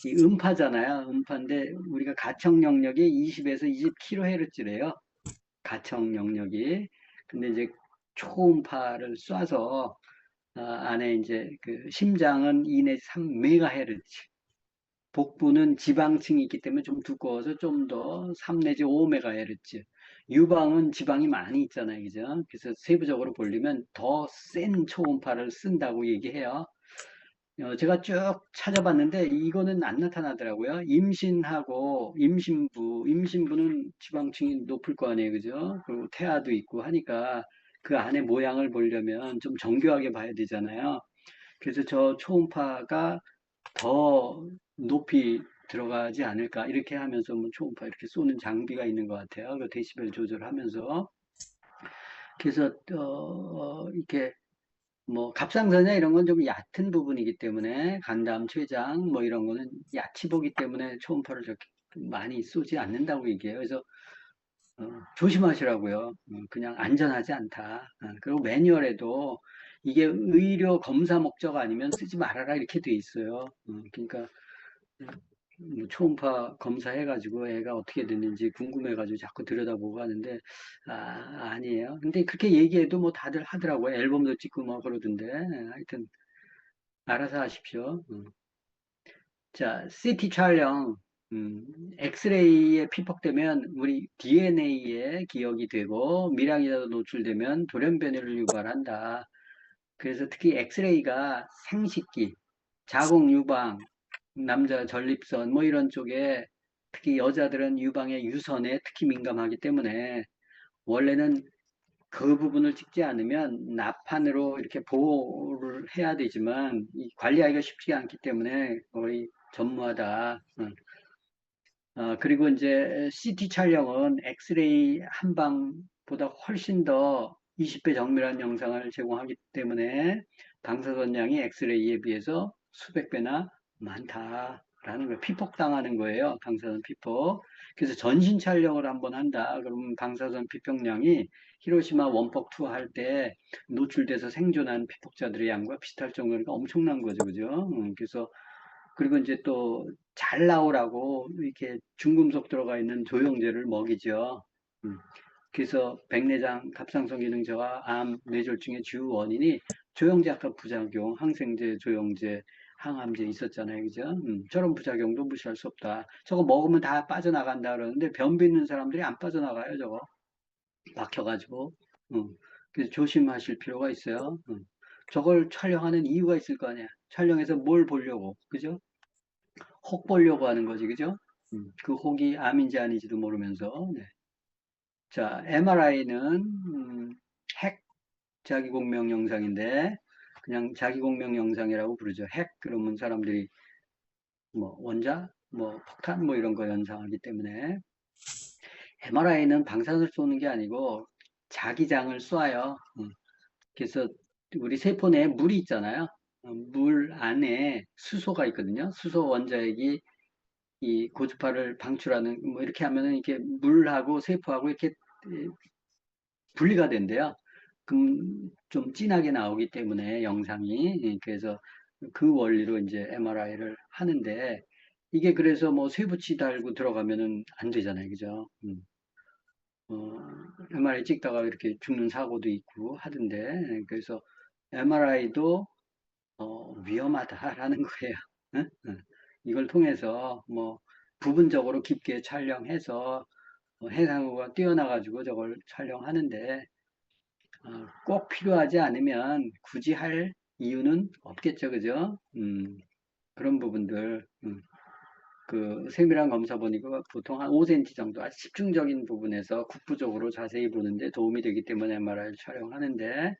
이 음파잖아요. 음파인데 우리가 가청 영역이 20에서 20kHz래요. 가청 영역이. 근데 이제 초음파를 쏴서 안에 이제 그 심장은 2 내지 3MHz, 복부는 지방층이 있기 때문에 좀 두꺼워서 좀 더 3 내지 5MHz, 유방은 지방이 많이 있잖아요, 그죠? 그래서 세부적으로 보려면 더 센 초음파를 쓴다고 얘기해요. 제가 쭉 찾아봤는데 이거는 안 나타나더라고요. 임신하고 임신부는 지방층이 높을 거 아니에요, 그죠? 그리고 태아도 있고 하니까 그 안에 모양을 보려면 좀 정교하게 봐야 되잖아요. 그래서 저 초음파가 더 높이 들어가지 않을까 이렇게 하면서 뭐 초음파 이렇게 쏘는 장비가 있는 것 같아요. 그 데시벨 조절하면서. 그래서 이렇게 뭐 갑상선이나 이런 건 좀 얕은 부분이기 때문에 간담, 췌장 뭐 이런 거는 야치 보기 때문에 초음파를 저렇게 많이 쏘지 않는다고 얘기해요. 그래서 조심하시라고요. 그냥 안전하지 않다. 그리고 매뉴얼에도 이게 의료 검사 목적 아니면 쓰지 말아라 이렇게 돼 있어요. 그러니까 뭐 초음파 검사해가지고 애가 어떻게 됐는지 궁금해가지고 자꾸 들여다보고 하는데 아니에요. 근데 그렇게 얘기해도 뭐 다들 하더라고요. 앨범도 찍고 뭐 그러던데 하여튼 알아서 하십시오. 자, CT 촬영. 엑스레이에 피폭되면 우리 DNA에 기억이 되고 밀양이라도 노출되면 돌연변이를 유발한다. 그래서 특히 엑스레이가 생식기, 자궁 유방, 남자 전립선 뭐 이런 쪽에 특히 여자들은 유방의 유선에 특히 민감하기 때문에 원래는 그 부분을 찍지 않으면 납판으로 이렇게 보호를 해야 되지만 관리하기가 쉽지 않기 때문에 거의 전무하다. 그리고 이제 CT 촬영은 엑스레이 한 방보다 훨씬 더 20배 정밀한 영상을 제공하기 때문에 방사선량이 엑스레이에 비해서 수백 배나 많다라는 거예요. 피폭당하는 거예요. 방사선 피폭. 그래서 전신 촬영을 한번 한다. 그러면 방사선 피폭량이 히로시마 원폭2 할 때 노출돼서 생존한 피폭자들의 양과 비슷할 정도니까 엄청난 거죠. 그죠? 그래서 그리고 이제 또 잘 나오라고 이렇게 중금속 들어가 있는 조영제를 먹이죠. 그래서 백내장 갑상선 기능 저하, 암, 뇌졸중의 주 원인이 조영제 아까 부작용, 항생제, 조영제, 항암제 있었잖아요. 그죠? 저런 부작용도 무시할 수 없다. 저거 먹으면 다 빠져나간다 그러는데 변비 있는 사람들이 안 빠져나가요. 저거 막혀가지고. 그래서 조심하실 필요가 있어요. 저걸 촬영하는 이유가 있을 거 아니야. 촬영해서 뭘 보려고. 그죠? 혹 보려고 하는 거지. 그죠? 그 혹이 암인지 아닌지도 모르면서. 네. 자, MRI는 핵 자기공명 영상인데 그냥 자기공명 영상이라고 부르죠. 핵 그러면 사람들이 뭐 원자, 뭐 폭탄 뭐 이런 거 연상하기 때문에 MRI는 방사선을 쏘는 게 아니고 자기장을 쏴요. 그래서 우리 세포 내에 물이 있잖아요. 물 안에 수소가 있거든요. 수소 원자핵이 이 고주파를 방출하는 뭐 이렇게 하면은 이렇게 물하고 세포하고 이렇게 분리가 된대요. 그럼 좀 진하게 나오기 때문에 영상이 그래서 그 원리로 이제 MRI를 하는데 이게 그래서 뭐 쇠붙이 달고 들어가면은 안 되잖아요. 그죠? MRI 찍다가 이렇게 죽는 사고도 있고 하던데 그래서 MRI도 위험하다라는 거예요. 이걸 통해서 뭐 부분적으로 깊게 촬영해서 해상도가 뛰어나가지고 저걸 촬영하는데 꼭 필요하지 않으면 굳이 할 이유는 없겠죠, 그죠? 그런 부분들 그 세밀한 검사 보니까 보통 한 5cm 정도 아주 집중적인 부분에서 국부적으로 자세히 보는데 도움이 되기 때문에 MRI를 촬영하는데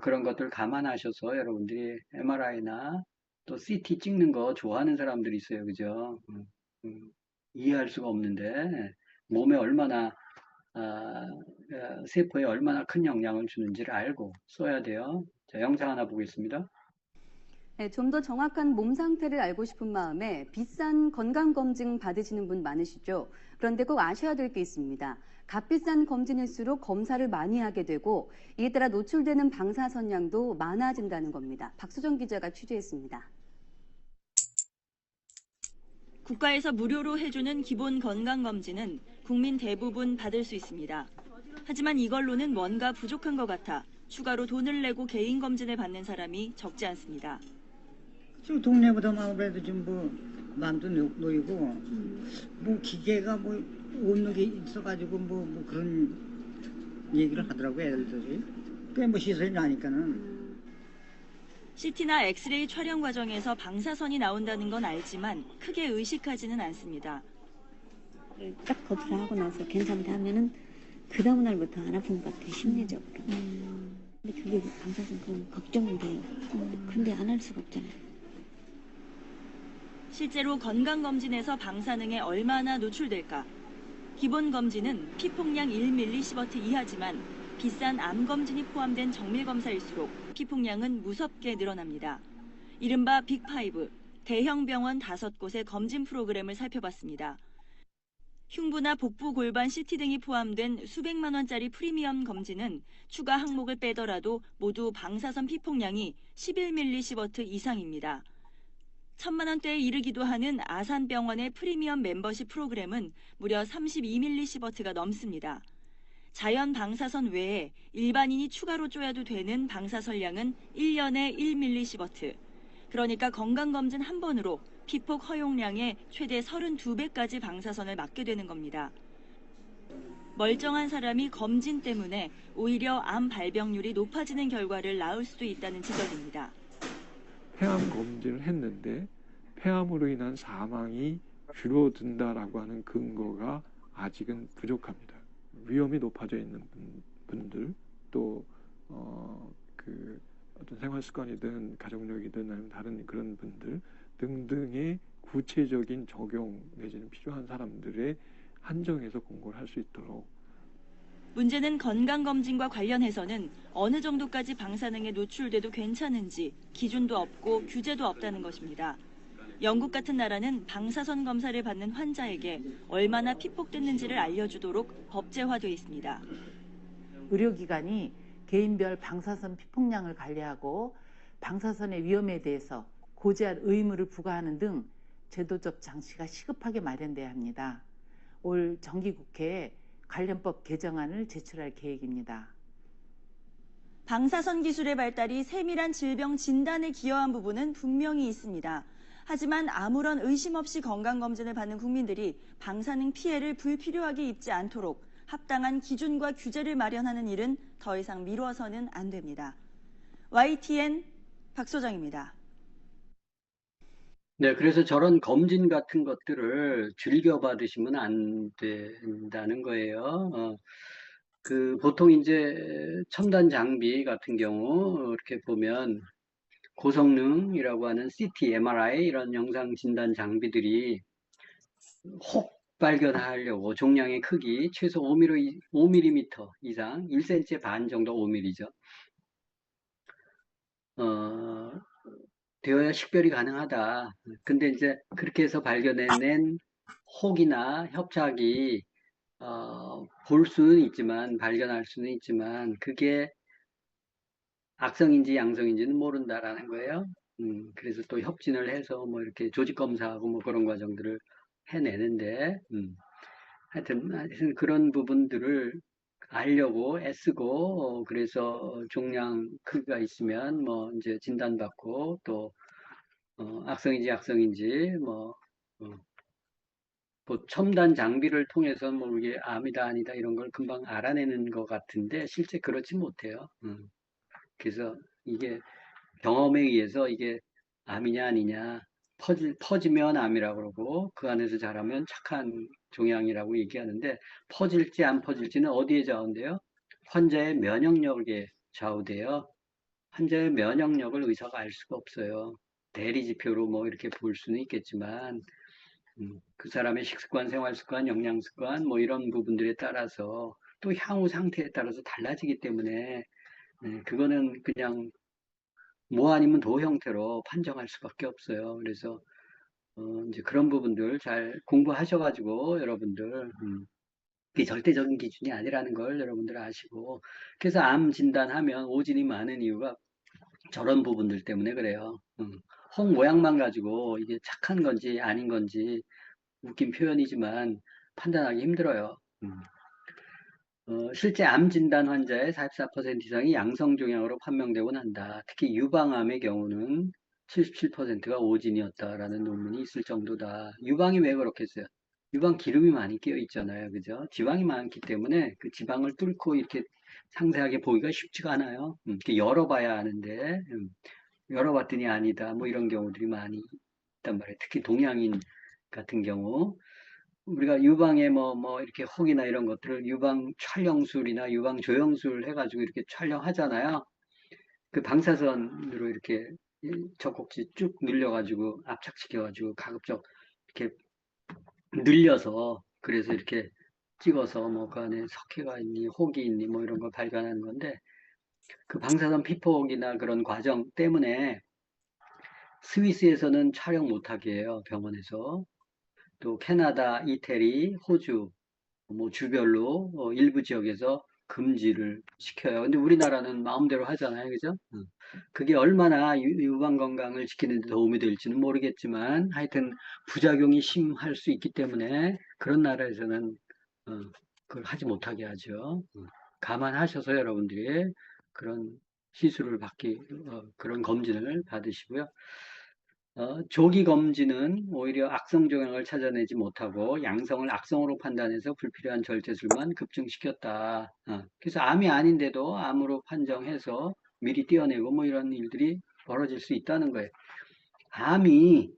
그런 것들 감안하셔서 여러분들이 MRI나 또 CT 찍는 거 좋아하는 사람들이 있어요. 그죠? 이해할 수가 없는데 몸에 얼마나 세포에 얼마나 큰 영향을 주는지를 알고 써야 돼요. 자, 영상 하나 보겠습니다. 네, 좀 더 정확한 몸 상태를 알고 싶은 마음에 비싼 건강검진 받으시는 분 많으시죠? 그런데 꼭 아셔야 될 게 있습니다. 값비싼 검진일수록 검사를 많이 하게 되고 이에 따라 노출되는 방사선량도 많아진다는 겁니다. 박수정 기자가 취재했습니다. 국가에서 무료로 해주는 기본 건강검진은 국민 대부분 받을 수 있습니다. 하지만 이걸로는 뭔가 부족한 것 같아 추가로 돈을 내고 개인 검진을 받는 사람이 적지 않습니다. 좀 동네보다 아무래도 좀 뭐 마음도 놓이고 뭐 기계가 뭐 없는 게 있어가지고 뭐 그런 얘기를 하더라고요 애들이. 꽤 뭐 시설이 나니까는. CT나 엑스레이 촬영 과정에서 방사선이 나온다는 건 알지만 크게 의식하지는 않습니다. 딱 검사를 하고 나서 괜찮다 하면은 그 다음 날부터 안 아픈 것 같아요, 심리적으로. 근데 그게 방사선 그런 걱정이 돼요. 근데 안 할 수가 없잖아요. 실제로 건강검진에서 방사능에 얼마나 노출될까? 기본 검진은 피폭량 1mSv 이하지만 비싼 암검진이 포함된 정밀검사일수록 피폭량은 무섭게 늘어납니다. 이른바 빅5, 대형 병원 5곳의 검진 프로그램을 살펴봤습니다. 흉부나 복부, 골반, CT 등이 포함된 수백만 원짜리 프리미엄 검진은 추가 항목을 빼더라도 모두 방사선 피폭량이 11mSv 이상입니다. 1,000만 원대에 이르기도 하는 아산병원의 프리미엄 멤버십 프로그램은 무려 32mSv가 넘습니다. 자연 방사선 외에 일반인이 추가로 쪼여도 되는 방사선량은 1년에 1mSv. 그러니까 건강검진 한 번으로 피폭 허용량의 최대 32배까지 방사선을 맞게 되는 겁니다. 멀쩡한 사람이 검진 때문에 오히려 암 발병률이 높아지는 결과를 낳을 수도 있다는 지적입니다. 폐암 검진을 했는데 폐암으로 인한 사망이 줄어든다라고 하는 근거가 아직은 부족합니다. 위험이 높아져 있는 분들 또 어떤 생활 습관이든 가족력이든 아니면 다른 그런 분들 등등의 구체적인 적용 내지는 필요한 사람들의 한정해서 공고를 할 수 있도록. 문제는 건강검진과 관련해서는 어느 정도까지 방사능에 노출돼도 괜찮은지 기준도 없고 규제도 없다는 것입니다. 영국 같은 나라는 방사선 검사를 받는 환자에게 얼마나 피폭됐는지를 알려주도록 법제화돼 있습니다. 의료기관이 개인별 방사선 피폭량을 관리하고 방사선의 위험에 대해서 고지할 의무를 부과하는 등 제도적 장치가 시급하게 마련돼야 합니다. 올 정기국회에 관련법 개정안을 제출할 계획입니다. 방사선 기술의 발달이 세밀한 질병 진단에 기여한 부분은 분명히 있습니다. 하지만 아무런 의심 없이 건강검진을 받는 국민들이 방사능 피해를 불필요하게 입지 않도록 합당한 기준과 규제를 마련하는 일은 더 이상 미뤄서는 안 됩니다. YTN 박소정입니다. 네, 그래서 저런 검진 같은 것들을 즐겨 받으시면 안 된다는 거예요. 보통 이제 첨단 장비 같은 경우 이렇게 보면 고성능이라고 하는 CT, MRI 이런 영상 진단 장비들이 혹 발견하려고 종량의 크기 최소 5mm 이상, 1cm 반 정도 5mm죠. 되어야 식별이 가능하다. 근데 이제 그렇게 해서 발견해낸 혹이나 협착이 볼 수는 있지만, 발견할 수는 있지만 그게 악성인지 양성인지는 모른다라는 거예요. 그래서 또 협진을 해서 뭐 이렇게 조직 검사하고 뭐 그런 과정들을 해내는데, 하여튼 그런 부분들을 알려고 애쓰고, 그래서 종양 크기가 있으면 뭐 이제 진단받고 또 악성인지 약성인지 뭐 첨단 장비를 통해서 뭐 이게 암이다 아니다 이런 걸 금방 알아내는 것 같은데 실제 그렇지 못해요. 그래서 이게 경험에 의해서 이게 암이냐 아니냐 퍼지면 암이라고 그러고 그 안에서 자라면 착한 종양이라고 얘기하는데, 퍼질지 안 퍼질지는 어디에 좌우돼요? 환자의 면역력에 좌우돼요. 환자의 면역력을 의사가 알 수가 없어요. 대리지표로 뭐 이렇게 볼 수는 있겠지만 그 사람의 식습관, 생활습관, 영양습관 뭐 이런 부분들에 따라서 또 향후 상태에 따라서 달라지기 때문에 그거는 그냥 뭐 아니면 도 형태로 판정할 수밖에 없어요. 그래서 이제 그런 부분들 잘 공부하셔가지고 여러분들 그게 절대적인 기준이 아니라는 걸 여러분들 아시고, 그래서 암 진단하면 오진이 많은 이유가 저런 부분들 때문에 그래요. 혹 모양만 가지고 이게 착한 건지 아닌 건지 웃긴 표현이지만 판단하기 힘들어요. 실제 암 진단 환자의 44% 이상이 양성 종양으로 판명되곤 한다. 특히 유방암의 경우는 77%가 오진이었다라는 논문이 있을 정도다. 유방이 왜 그렇겠어요? 유방 기름이 많이 끼어 있잖아요. 그죠? 지방이 많기 때문에 그 지방을 뚫고 이렇게 상세하게 보기가 쉽지가 않아요. 이렇게 열어봐야 하는데, 열어봤더니 아니다. 뭐 이런 경우들이 많이 있단 말이에요. 특히 동양인 같은 경우. 우리가 유방에 뭐 이렇게 혹이나 이런 것들을 유방 촬영술이나 유방 조영술 해가지고 이렇게 촬영하잖아요. 그 방사선으로 이렇게 젖꼭지 쭉 늘려가지고 압착시켜가지고 가급적 이렇게 늘려서, 그래서 이렇게 찍어서 뭐 그 안에 석회가 있니 혹이 있니 뭐 이런 걸 발견하는 건데, 그 방사선 피폭이나 그런 과정 때문에 스위스에서는 촬영 못하게 해요. 병원에서. 또 캐나다, 이태리, 호주 뭐 주별로 일부 지역에서 금지를 시켜요. 근데 우리나라는 마음대로 하잖아요. 그죠? 그게 얼마나 유방 건강을 지키는 데 도움이 될지는 모르겠지만 하여튼 부작용이 심할 수 있기 때문에 그런 나라에서는 그걸 하지 못하게 하죠. 감안하셔서 여러분들이 그런 시술을 받기 그런 검진을 받으시고요. 조기 검진은 오히려 악성 종양을 찾아내지 못하고 양성을 악성으로 판단해서 불필요한 절제술만 급증시켰다. 그래서 암이 아닌데도 암으로 판정해서 미리 떼어내고 뭐 이런 일들이 벌어질 수 있다는 거예요. 암이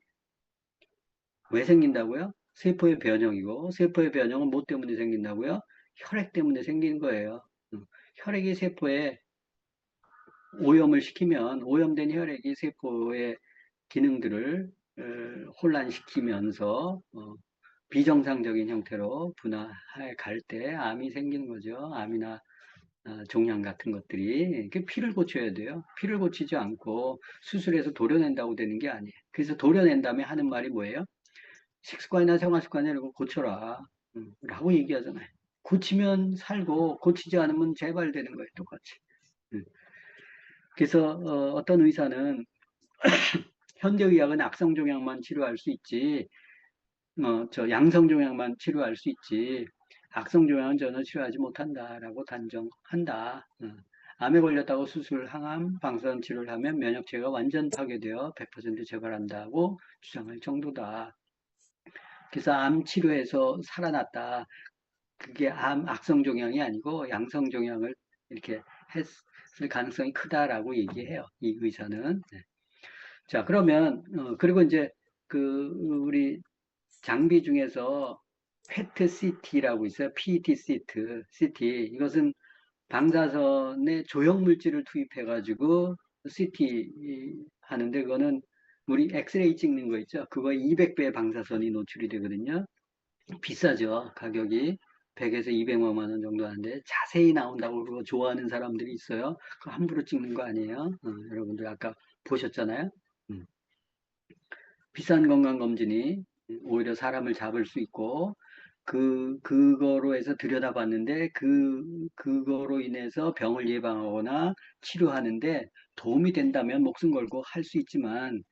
왜 생긴다고요? 세포의 변형이고 세포의 변형은 뭐 때문에 생긴다고요? 혈액 때문에 생기는 거예요. 혈액이 세포에 오염을 시키면 오염된 혈액이 세포의 기능들을 혼란시키면서 비정상적인 형태로 분화해 갈 때 암이 생기는 거죠. 암이나 종양 같은 것들이 피를 고쳐야 돼요. 피를 고치지 않고 수술해서 도려낸다고 되는 게 아니에요. 그래서 도려낸 다음에 하는 말이 뭐예요? 식습관이나 생활습관이나 이런 거 고쳐라 라고 얘기하잖아요. 고치면 살고 고치지 않으면 재발되는 거예요. 똑같이. 그래서 어떤 의사는 현대의학은 악성종양만 치료할 수 있지, 양성종양만 치료할 수 있지, 악성종양은 전혀 치료하지 못한다라고 단정한다. 암에 걸렸다고 수술, 항암, 방사선 치료를 하면 면역체계가 완전 파괴되어 100% 재발한다고 주장할 정도다. 그래서 암 치료에서 살아났다. 그게 악성종양이 아니고 양성종양을 이렇게 했을 가능성이 크다라고 얘기해요. 이 의사는. 자, 그러면, 그리고 이제, 우리 장비 중에서 PET CT라고 있어요. PET CT. 이것은 방사선에 조형물질을 투입해가지고 CT 하는데, 그거는 우리 엑스레이 찍는 거 있죠. 그거 200배의 방사선이 노출이 되거든요. 비싸죠. 가격이 100에서 200만 원 정도 하는데, 자세히 나온다고 그거 좋아하는 사람들이 있어요. 그거 함부로 찍는 거 아니에요. 여러분들 아까 보셨잖아요. 비싼 건강검진이 오히려 사람을 잡을 수 있고, 그거로 해서 들여다봤는데, 그거로 인해서 병을 예방하거나 치료하는데 도움이 된다면 목숨 걸고 할 수 있지만,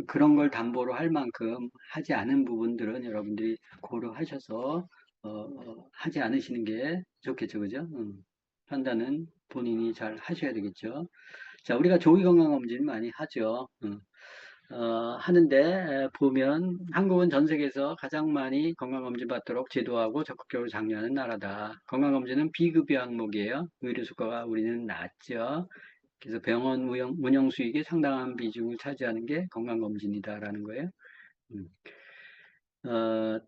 그런 걸 담보로 할 만큼 하지 않은 부분들은 여러분들이 고려하셔서, 하지 않으시는 게 좋겠죠. 그죠? 판단은 본인이 잘 하셔야 되겠죠. 자, 우리가 조기건강검진 많이 하죠. 하는데 보면 한국은 전 세계에서 가장 많이 건강검진 받도록 제도하고 적극적으로 장려하는 나라다. 건강검진은 비급여 항목이에요. 의료 수가가 우리는 낮죠. 그래서 병원 운영 수익의 상당한 비중을 차지하는 게 건강검진이다라는 거예요.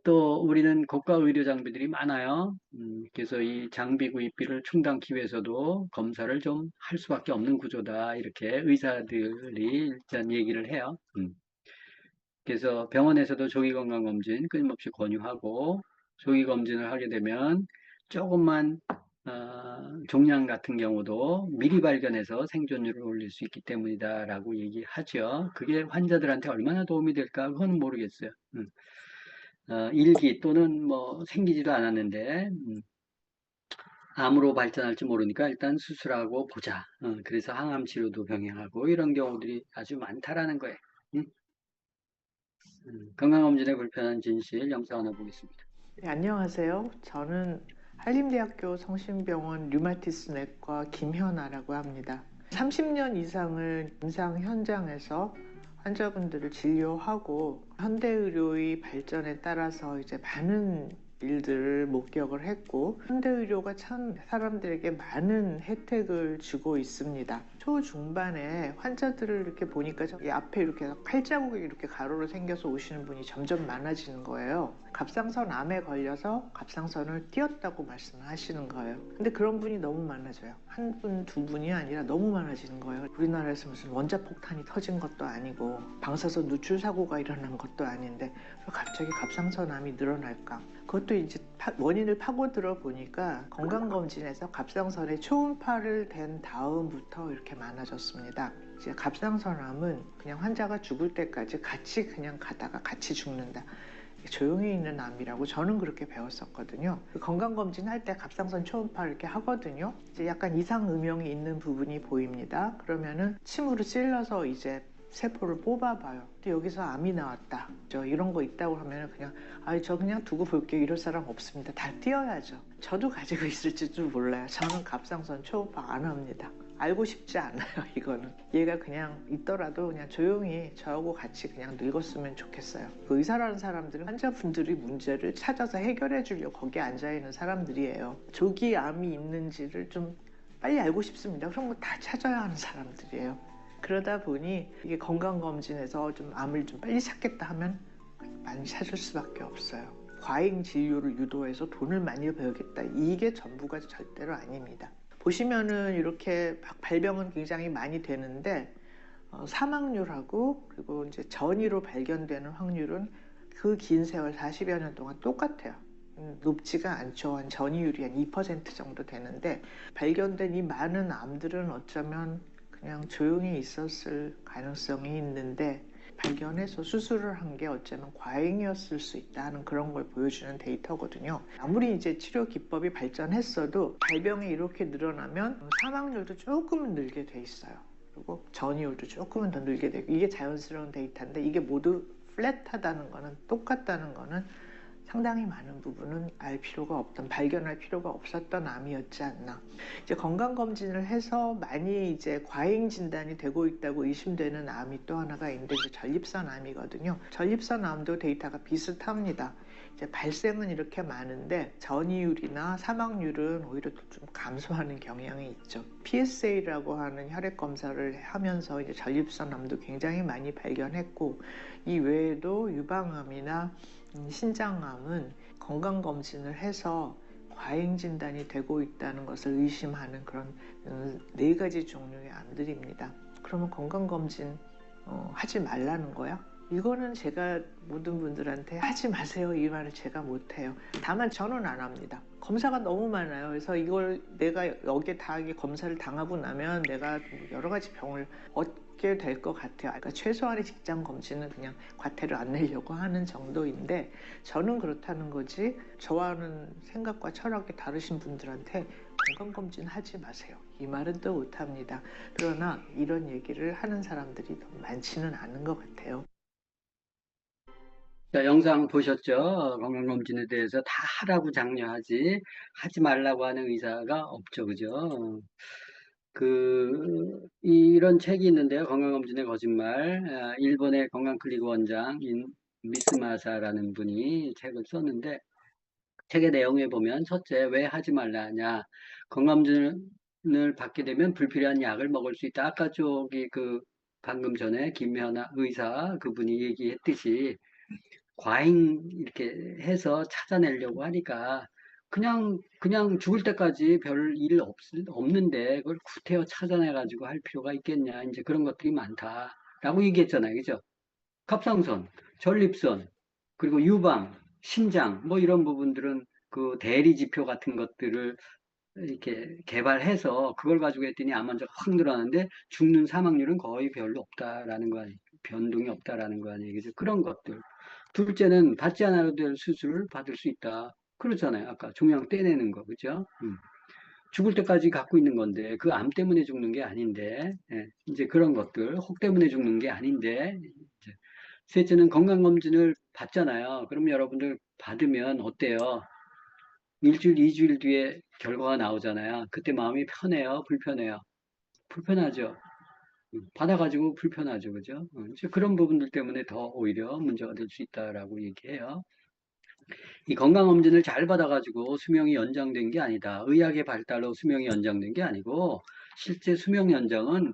또 우리는 고가 의료 장비들이 많아요. 그래서 이 장비 구입비를 충당하기 위해서도 검사를 좀 할 수밖에 없는 구조다. 이렇게 의사들이 일단 얘기를 해요. 그래서 병원에서도 조기건강검진 끊임없이 권유하고 조기검진을 하게 되면 조금만 종양 같은 경우도 미리 발견해서 생존율을 올릴 수 있기 때문이다 라고 얘기하죠. 그게 환자들한테 얼마나 도움이 될까 그건 모르겠어요. 일기 또는 뭐 생기지도 않았는데 암으로 발전할지 모르니까 일단 수술하고 보자. 그래서 항암 치료도 병행하고 이런 경우들이 아주 많다라는 거예요. 건강검진의 불편한 진실 영상 하나 보겠습니다. 네, 안녕하세요. 저는 한림대학교 성심병원 류마티스 내과 김현아라고 합니다. 30년 이상을 임상 현장에서 환자분들을 진료하고 현대의료의 발전에 따라서 이제 많은 일들을 목격을 했고 현대의료가 참 사람들에게 많은 혜택을 주고 있습니다. 초중반에 환자들을 이렇게 보니까 이 앞에 이렇게 칼자국이 이렇게 가로로 생겨서 오시는 분이 점점 많아지는 거예요. 갑상선 암에 걸려서 갑상선을 띄었다고 말씀하시는 거예요. 근데 그런 분이 너무 많아져요. 한 분, 두 분이 아니라 너무 많아지는 거예요. 우리나라에서 무슨 원자폭탄이 터진 것도 아니고 방사선 누출 사고가 일어난 것도 아닌데 왜 갑자기 갑상선 암이 늘어날까? 그것도 이제 원인을 파고들어 보니까 건강검진에서 갑상선에 초음파를 댄 다음부터 이렇게 많아졌습니다. 이제 갑상선암은 그냥 환자가 죽을 때까지 같이 그냥 가다가 같이 죽는다. 조용히 있는 암이라고 저는 그렇게 배웠었거든요. 건강검진 할 때 갑상선 초음파 이렇게 하거든요. 이제 약간 이상 음영이 있는 부분이 보입니다. 그러면은 침으로 찔러서 이제 세포를 뽑아봐요. 근데 여기서 암이 나왔다. 이런 거 있다고 하면 그냥 저 그냥 두고 볼게요. 이럴 사람 없습니다. 다 뛰어야죠. 저도 가지고 있을지도 몰라요. 저는 갑상선 초음파 안 합니다. 알고 싶지 않아요. 이거는 얘가 그냥 있더라도 그냥 조용히 저하고 같이 그냥 늙었으면 좋겠어요. 그 의사라는 사람들은 환자분들이 문제를 찾아서 해결해 주려고 거기에 앉아있는 사람들이에요. 조기 암이 있는지를 좀 빨리 알고 싶습니다. 그런 거 다 찾아야 하는 사람들이에요. 그러다 보니 이게 건강검진에서 좀 암을 좀 빨리 찾겠다 하면 많이 찾을 수밖에 없어요. 과잉 진료를 유도해서 돈을 많이 벌겠다. 이게 전부가 절대로 아닙니다. 보시면은 이렇게 발병은 굉장히 많이 되는데 사망률하고 그리고 이제 전이로 발견되는 확률은 그 긴 세월 40여 년 동안 똑같아요. 높지가 않죠. 전이율이 한 2% 정도 되는데 발견된 이 많은 암들은 어쩌면 그냥 조용히 있었을 가능성이 있는데 발견해서 수술을 한 게 어쩌면 과잉이었을 수 있다는 그런 걸 보여주는 데이터거든요. 아무리 이제 치료 기법이 발전했어도 발병이 이렇게 늘어나면 사망률도 조금은 늘게 돼 있어요. 그리고 전이율도 조금은 더 늘게 되고 이게 자연스러운 데이터인데 이게 모두 플랫하다는 거는 똑같다는 거는 상당히 많은 부분은 알 필요가 없던 발견할 필요가 없었던 암이었지 않나. 이제 건강검진을 해서 많이 이제 과잉 진단이 되고 있다고 의심되는 암이 또 하나가 있는데 이제 전립선 암이거든요. 전립선 암도 데이터가 비슷합니다. 이제 발생은 이렇게 많은데 전이율이나 사망률은 오히려 좀 감소하는 경향이 있죠. PSA라고 하는 혈액 검사를 하면서 이제 전립선 암도 굉장히 많이 발견했고 이 외에도 유방암이나 신장암은 건강검진을 해서 과잉 진단이 되고 있다는 것을 의심하는 그런 4가지 종류의 암들입니다. 그러면 건강검진 하지 말라는 거야? 이거는 제가 모든 분들한테 하지 마세요 이 말을 제가 못해요. 다만 저는 안 합니다. 검사가 너무 많아요. 그래서 이걸 내가 여기에 다 검사를 당하고 나면 내가 여러 가지 병을 얻게 될 것 같아요. 그러니까 최소한의 직장 검진은 그냥 과태료 안 내려고 하는 정도인데 저는 그렇다는 거지 저와는 생각과 철학이 다르신 분들한테 건강검진 하지 마세요. 이 말은 또 못합니다. 그러나 이런 얘기를 하는 사람들이 많지는 않은 것 같아요. 자, 영상 보셨죠? 건강검진에 대해서 다 하라고 장려하지, 하지 말라고 하는 의사가 없죠. 그죠? 이런 책이 있는데요. 건강검진의 거짓말. 일본의 건강클리닉 원장인 미스마사라는 분이 책을 썼는데, 책의 내용에 보면, 첫째, 왜 하지 말라 하냐. 건강검진을 받게 되면 불필요한 약을 먹을 수 있다. 아까 방금 전에 김현아 의사 그분이 얘기했듯이, 과잉 이렇게 해서 찾아내려고 하니까 그냥 죽을 때까지 별 일 없는데 그걸 구태여 찾아내가지고 할 필요가 있겠냐. 이제 그런 것들이 많다라고 얘기했잖아요. 그죠? 갑상선, 전립선, 그리고 유방, 신장 뭐 이런 부분들은 그 대리 지표 같은 것들을 이렇게 개발해서 그걸 가지고 했더니 암 환자가 확 늘어나는데 죽는 사망률은 거의 별로 없다라는 거 아니에요. 변동이 없다라는 거 아니에요. 그죠? 그런 것들. 둘째는 받지 않아도 될 수술을 받을 수 있다. 그렇잖아요. 아까 종양 떼내는 거, 그죠? 죽을 때까지 갖고 있는 건데, 그 암 때문에 죽는 게 아닌데, 이제 그런 것들, 혹 때문에 죽는 게 아닌데, 이제. 셋째는 건강검진을 받잖아요. 그럼 여러분들 받으면 어때요? 일주일, 2주일 뒤에 결과가 나오잖아요. 그때 마음이 편해요? 불편해요? 불편하죠. 받아가지고 불편하죠. 그죠? 이제 그런 부분들 때문에 더 오히려 문제가 될 수 있다라고 얘기해요. 이 건강검진을 잘 받아가지고 수명이 연장된 게 아니다. 의학의 발달로 수명이 연장된 게 아니고 실제 수명 연장은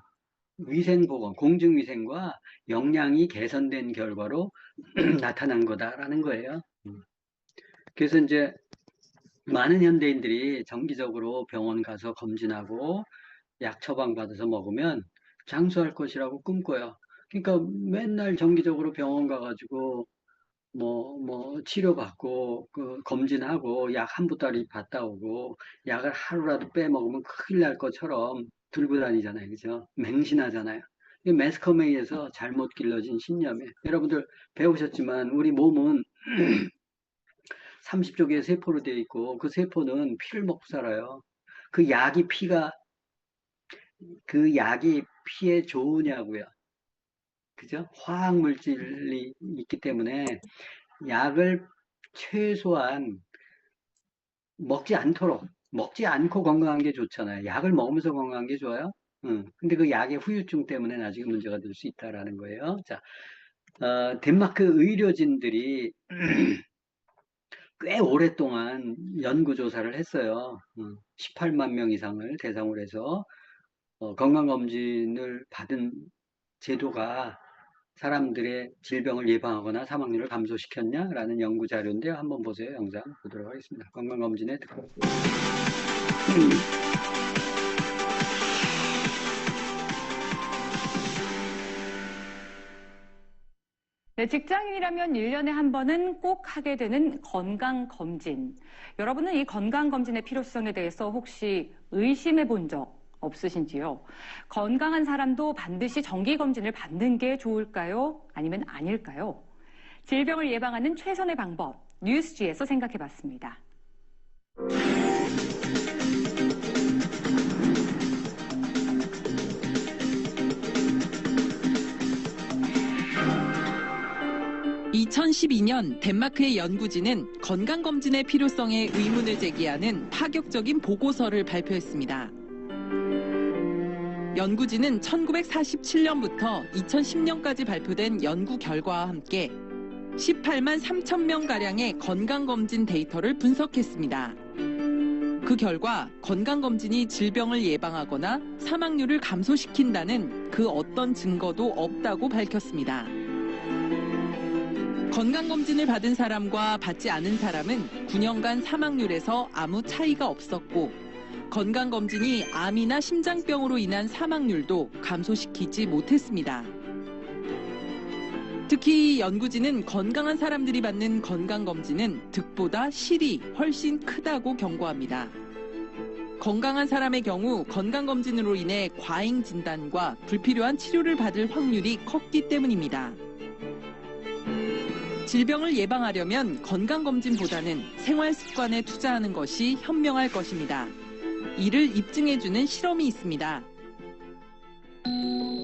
위생보건, 공중위생과 영양이 개선된 결과로 나타난 거다라는 거예요. 그래서 이제 많은 현대인들이 정기적으로 병원 가서 검진하고 약 처방받아서 먹으면 장수할 것이라고 꿈꿔요. 그러니까 맨날 정기적으로 병원 가가지고 치료받고 검진하고 약 한 보따리 받다 오고 약을 하루라도 빼먹으면 큰일 날 것처럼 들고 다니잖아요. 그죠? 맹신하잖아요. 이게 매스컴에 의해서 잘못 길러진 신념이에요. 여러분들 배우셨지만 우리 몸은 30조 개의 세포로 되어 있고 그 세포는 피를 먹고 살아요. 그 약이 피에 좋으냐고요. 그죠? 화학 물질이 있기 때문에 약을 최소한 먹지 않고 건강한 게 좋잖아요. 약을 먹으면서 건강한 게 좋아요? 근데 그 약의 후유증 때문에 나중에 문제가 될 수 있다라는 거예요. 자, 덴마크 의료진들이 꽤 오랫동안 연구조사를 했어요. 18만 명 이상을 대상으로 해서 건강검진을 받은 제도가 사람들의 질병을 예방하거나 사망률을 감소시켰냐라는 연구 자료인데요. 한번 보세요. 영상 보도록 하겠습니다. 건강검진에 들어가. 네, 직장인이라면 1년에 한 번은 꼭 하게 되는 건강검진. 여러분은 이 건강검진의 필요성에 대해서 혹시 의심해 본 적 없으신지요? 건강한 사람도 반드시 정기검진을 받는 게 좋을까요? 아니면 아닐까요? 질병을 예방하는 최선의 방법, 뉴스지에서 생각해 봤습니다. (2012년) 덴마크의 연구진은 건강검진의 필요성에 의문을 제기하는 파격적인 보고서를 발표했습니다. 연구진은 1947년부터 2010년까지 발표된 연구 결과와 함께 18만 3천 명가량의 건강검진 데이터를 분석했습니다. 그 결과 건강검진이 질병을 예방하거나 사망률을 감소시킨다는 그 어떤 증거도 없다고 밝혔습니다. 건강검진을 받은 사람과 받지 않은 사람은 9년간 사망률에서 아무 차이가 없었고 건강검진이 암이나 심장병으로 인한 사망률도 감소시키지 못했습니다. 특히 연구진은 건강한 사람들이 받는 건강검진은 득보다 실이 훨씬 크다고 경고합니다. 건강한 사람의 경우 건강검진으로 인해 과잉 진단과 불필요한 치료를 받을 확률이 컸기 때문입니다. 질병을 예방하려면 건강검진보다는 생활습관에 투자하는 것이 현명할 것입니다. 이를 입증해주는 실험이 있습니다.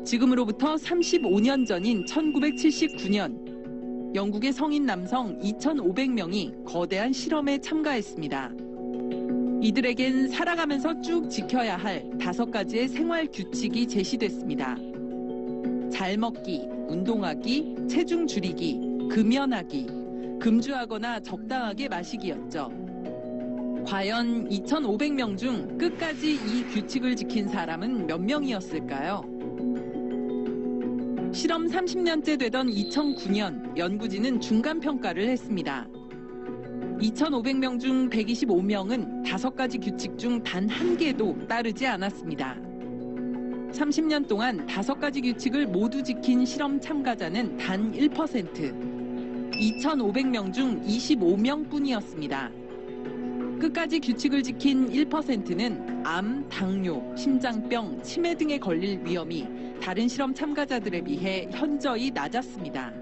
지금으로부터 35년 전인 1979년, 영국의 성인 남성 2,500명이 거대한 실험에 참가했습니다. 이들에겐 살아가면서 쭉 지켜야 할 5가지의 생활 규칙이 제시됐습니다. 잘 먹기, 운동하기, 체중 줄이기, 금연하기, 금주하거나 적당하게 마시기였죠. 과연 2,500명 중 끝까지 이 규칙을 지킨 사람은 몇 명이었을까요? 실험 30년째 되던 2009년 연구진은 중간평가를 했습니다. 2,500명 중 125명은 5가지 규칙 중 단 한 개도 따르지 않았습니다. 30년 동안 5가지 규칙을 모두 지킨 실험 참가자는 단 1%, 2,500명 중 25명 뿐이었습니다. 끝까지 규칙을 지킨 1%는 암, 당뇨, 심장병, 치매 등에 걸릴 위험이 다른 실험 참가자들에 비해 현저히 낮았습니다.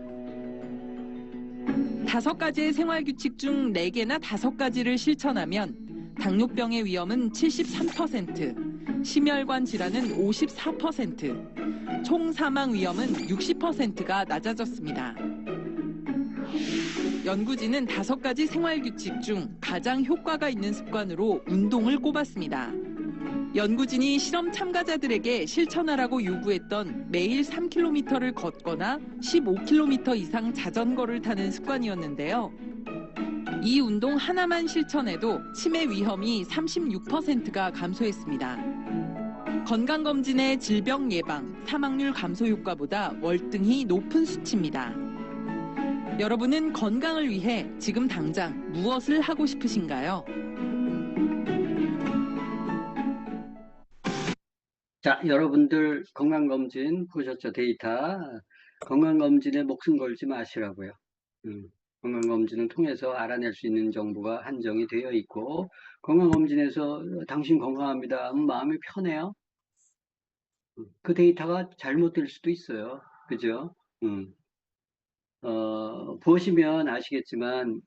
5가지의 생활 규칙 중 4개나 5가지를 실천하면 당뇨병의 위험은 73%, 심혈관 질환은 54%, 총 사망 위험은 60%가 낮아졌습니다. 연구진은 5가지 생활 규칙 중 가장 효과가 있는 습관으로 운동을 꼽았습니다. 연구진이 실험 참가자들에게 실천하라고 요구했던 매일 3km를 걷거나 15km 이상 자전거를 타는 습관이었는데요. 이 운동 하나만 실천해도 치매 위험이 36%가 감소했습니다. 건강검진의 질병 예방, 사망률 감소 효과보다 월등히 높은 수치입니다. 여러분은 건강을 위해 지금 당장 무엇을 하고 싶으신가요? 자, 여러분들 건강검진 보셨죠? 데이터. 건강검진에 목숨 걸지 마시라고요. 건강검진을 통해서 알아낼 수 있는 정보가 한정이 되어 있고, 건강검진에서 당신 건강합니다 하면 마음이 편해요. 그 데이터가 잘못될 수도 있어요. 그죠? 보시면 아시겠지만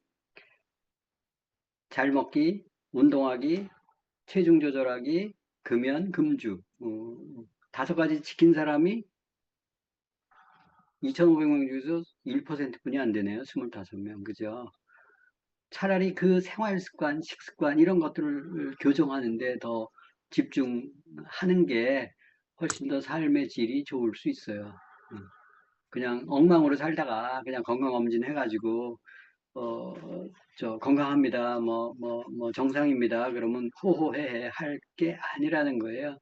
잘 먹기, 운동하기, 체중 조절하기, 금연, 금주 5가지 지킨 사람이 2,500명 중에서 1%뿐이 안 되네요. 25명. 그죠? 차라리 그 생활 습관, 식습관 이런 것들을 교정하는데 더 집중하는 게 훨씬 더 삶의 질이 좋을 수 있어요. 그냥 엉망으로 살다가 그냥 건강검진 해가지고 건강합니다. 정상입니다. 그러면 호호해해 할 게 아니라는 거예요.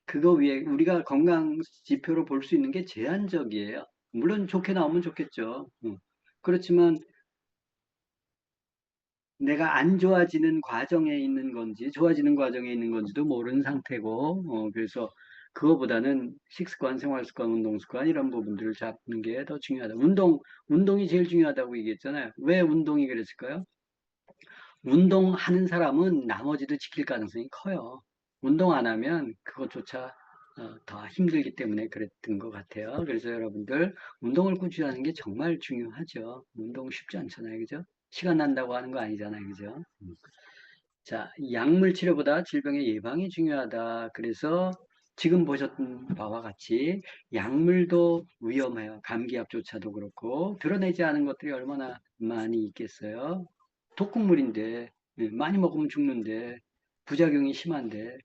그거 위에 우리가 건강 지표로 볼 수 있는 게 제한적이에요. 물론 좋게 나오면 좋겠죠. 그렇지만 내가 안 좋아지는 과정에 있는 건지 좋아지는 과정에 있는 건지도 모르는 상태고 그래서 그거보다는 식습관, 생활습관, 운동습관 이런 부분들을 잡는 게 더 중요하다. 운동이 제일 중요하다고 얘기했잖아요. 왜 운동이 그랬을까요? 운동하는 사람은 나머지도 지킬 가능성이 커요. 운동 안 하면 그것조차 더 힘들기 때문에 그랬던 것 같아요. 그래서 여러분들 운동을 꾸준히 하는 게 정말 중요하죠. 운동 쉽지 않잖아요. 그죠? 시간 난다고 하는 거 아니잖아요. 그죠? 자, 약물 치료보다 질병의 예방이 중요하다. 그래서 지금 보셨던 바와 같이 약물도 위험해요. 감기약조차도 그렇고 드러내지 않은 것들이 얼마나 많이 있겠어요. 독극물인데 많이 먹으면 죽는데 부작용이 심한데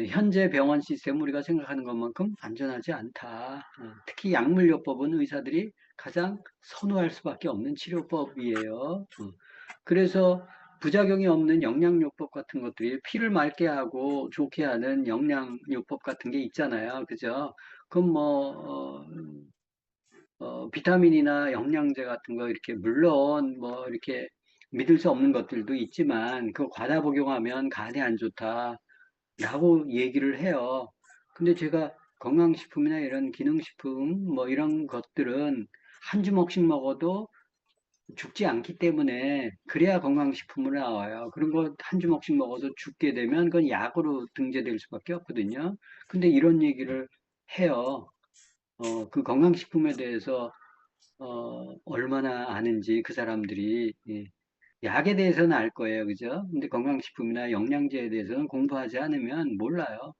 현재 병원 시스템 우리가 생각하는 것만큼 안전하지 않다. 특히 약물요법은 의사들이 가장 선호할 수밖에 없는 치료법이에요. 그래서 부작용이 없는 영양요법 같은 것들이 피를 맑게 하고 좋게 하는 영양요법 같은 게 있잖아요. 그죠? 그럼 비타민이나 영양제 같은 거 이렇게 물론 이렇게 믿을 수 없는 것들도 있지만 그 과다 복용하면 간에 안 좋다라고 얘기를 해요. 근데 제가 건강식품이나 이런 기능식품 이런 것들은 한 주먹씩 먹어도 죽지 않기 때문에 그래야 건강식품으로 나와요. 그런 거 한 주먹씩 먹어서 죽게 되면 그건 약으로 등재될 수밖에 없거든요. 근데 이런 얘기를 해요. 그 건강식품에 대해서 얼마나 아는지 그 사람들이 약에 대해서는 알 거예요. 그죠? 근데 건강식품이나 영양제에 대해서는 공부하지 않으면 몰라요.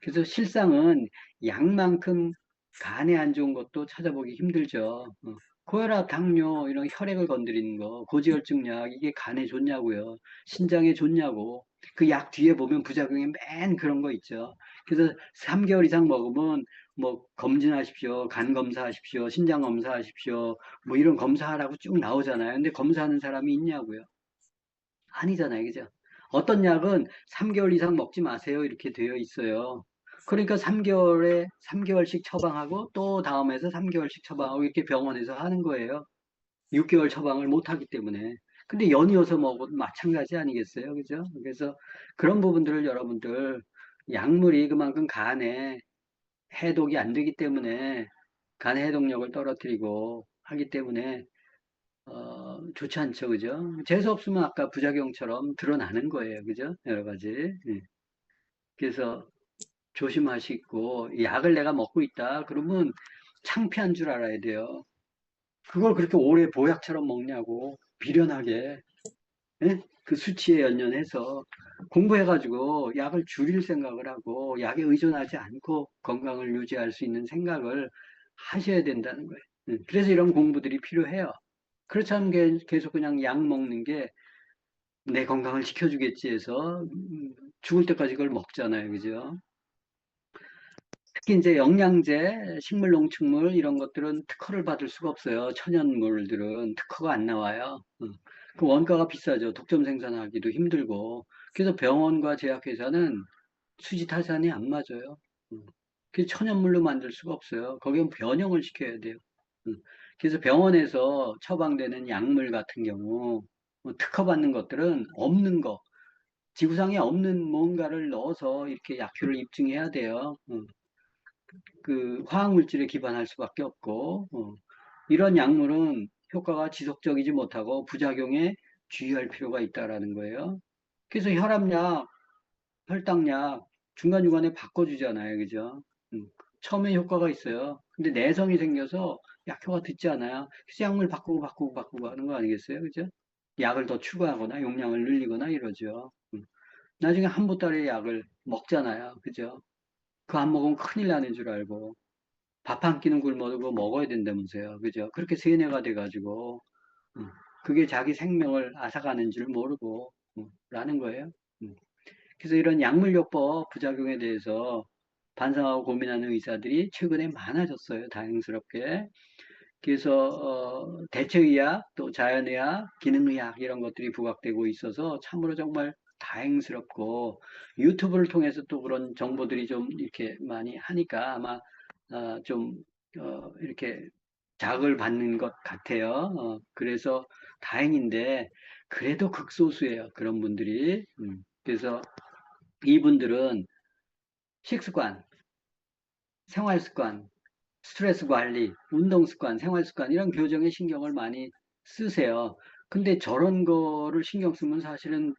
그래서 실상은 약만큼 간에 안 좋은 것도 찾아보기 힘들죠. 고혈압, 당뇨, 이런 혈액을 건드리는 거, 고지혈증 약, 이게 간에 좋냐고요. 신장에 좋냐고. 그 약 뒤에 보면 부작용이 맨 그런 거 있죠. 그래서 3개월 이상 먹으면 검진하십시오. 간 검사하십시오. 신장 검사하십시오. 이런 검사하라고 쭉 나오잖아요. 근데 검사하는 사람이 있냐고요. 아니잖아요. 그죠? 어떤 약은 3개월 이상 먹지 마세요. 이렇게 되어 있어요. 그러니까 3개월씩 처방하고 또 다음에서 3개월씩 처방하고 이렇게 병원에서 하는 거예요. 6개월 처방을 못 하기 때문에. 근데 연이어서 먹어도 마찬가지 아니겠어요? 그죠? 그래서 그런 부분들을 여러분들 약물이 그만큼 간에 해독이 안 되기 때문에 간의 해독력을 떨어뜨리고 하기 때문에 좋지 않죠. 그죠? 재수 없으면 아까 부작용처럼 드러나는 거예요. 그죠? 여러 가지. 예. 그래서 조심하시고 약을 내가 먹고 있다 그러면 창피한 줄 알아야 돼요. 그걸 그렇게 오래 보약처럼 먹냐고 비련하게 그 수치에 연연해서 공부해가지고 약을 줄일 생각을 하고 약에 의존하지 않고 건강을 유지할 수 있는 생각을 하셔야 된다는 거예요. 그래서 이런 공부들이 필요해요. 그렇지 않으면 계속 그냥 약 먹는 게 내 건강을 지켜주겠지 해서 죽을 때까지 그걸 먹잖아요. 그죠? 특히 이제 영양제, 식물, 농축물 이런 것들은 특허를 받을 수가 없어요. 천연물들은 특허가 안 나와요. 그 원가가 비싸죠. 독점 생산하기도 힘들고. 그래서 병원과 제약회사는 수지 타산이 안 맞아요. 그래서 천연물로 만들 수가 없어요. 거기는 변형을 시켜야 돼요. 그래서 병원에서 처방되는 약물 같은 경우 특허받는 것들은 없는 거, 지구상에 없는 뭔가를 넣어서 이렇게 약효를 입증해야 돼요. 그 화학물질에 기반할 수밖에 없고 이런 약물은 효과가 지속적이지 못하고 부작용에 주의할 필요가 있다라는 거예요. 그래서 혈압약, 혈당약 중간중간에 바꿔주잖아요. 그죠? 처음에 효과가 있어요. 근데 내성이 생겨서 약효가 듣지 않아요. 그래서 약물 바꾸고 하는 거 아니겠어요? 그죠? 약을 더 추가하거나 용량을 늘리거나 이러죠. 나중에 한 보따리 약을 먹잖아요. 그죠? 그거 안 먹으면 큰일 나는 줄 알고 밥 한 끼는 굶어도 그거 먹어야 된다면서요. 그죠? 그렇게 세뇌가 돼가지고 그게 자기 생명을 앗아가는 줄 모르고 라는 거예요. 그래서 이런 약물요법 부작용에 대해서 반성하고 고민하는 의사들이 최근에 많아졌어요. 다행스럽게. 그래서 대체의학, 또 자연의학, 기능의학 이런 것들이 부각되고 있어서 참으로 정말 다행스럽고 유튜브를 통해서 또 그런 정보들이 좀 이렇게 많이 하니까 아마 좀 이렇게 자극을 받는 것 같아요. 그래서 다행인데 그래도 극소수예요. 그런 분들이. 그래서 이분들은 식습관, 생활습관, 스트레스 관리, 운동 습관, 생활 습관 이런 교정에 신경을 많이 쓰세요. 근데 저런 거를 신경 쓰면 사실은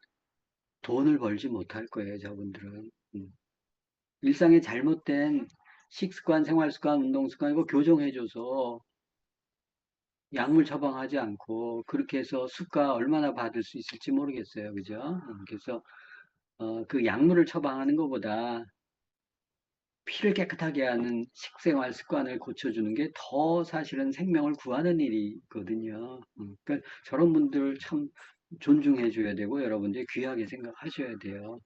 돈을 벌지 못할 거예요, 저분들은. 일상에 잘못된 식습관, 생활 습관, 운동 습관 이거 교정해줘서 약물 처방하지 않고 그렇게 해서 수가 얼마나 받을 수 있을지 모르겠어요, 그죠? 그래서 그 약물을 처방하는 것보다 피를 깨끗하게 하는 식생활 습관을 고쳐주는 게 더 사실은 생명을 구하는 일이거든요. 그러니까 저런 분들 참 존중해 줘야 되고 여러분들이 귀하게 생각하셔야 돼요.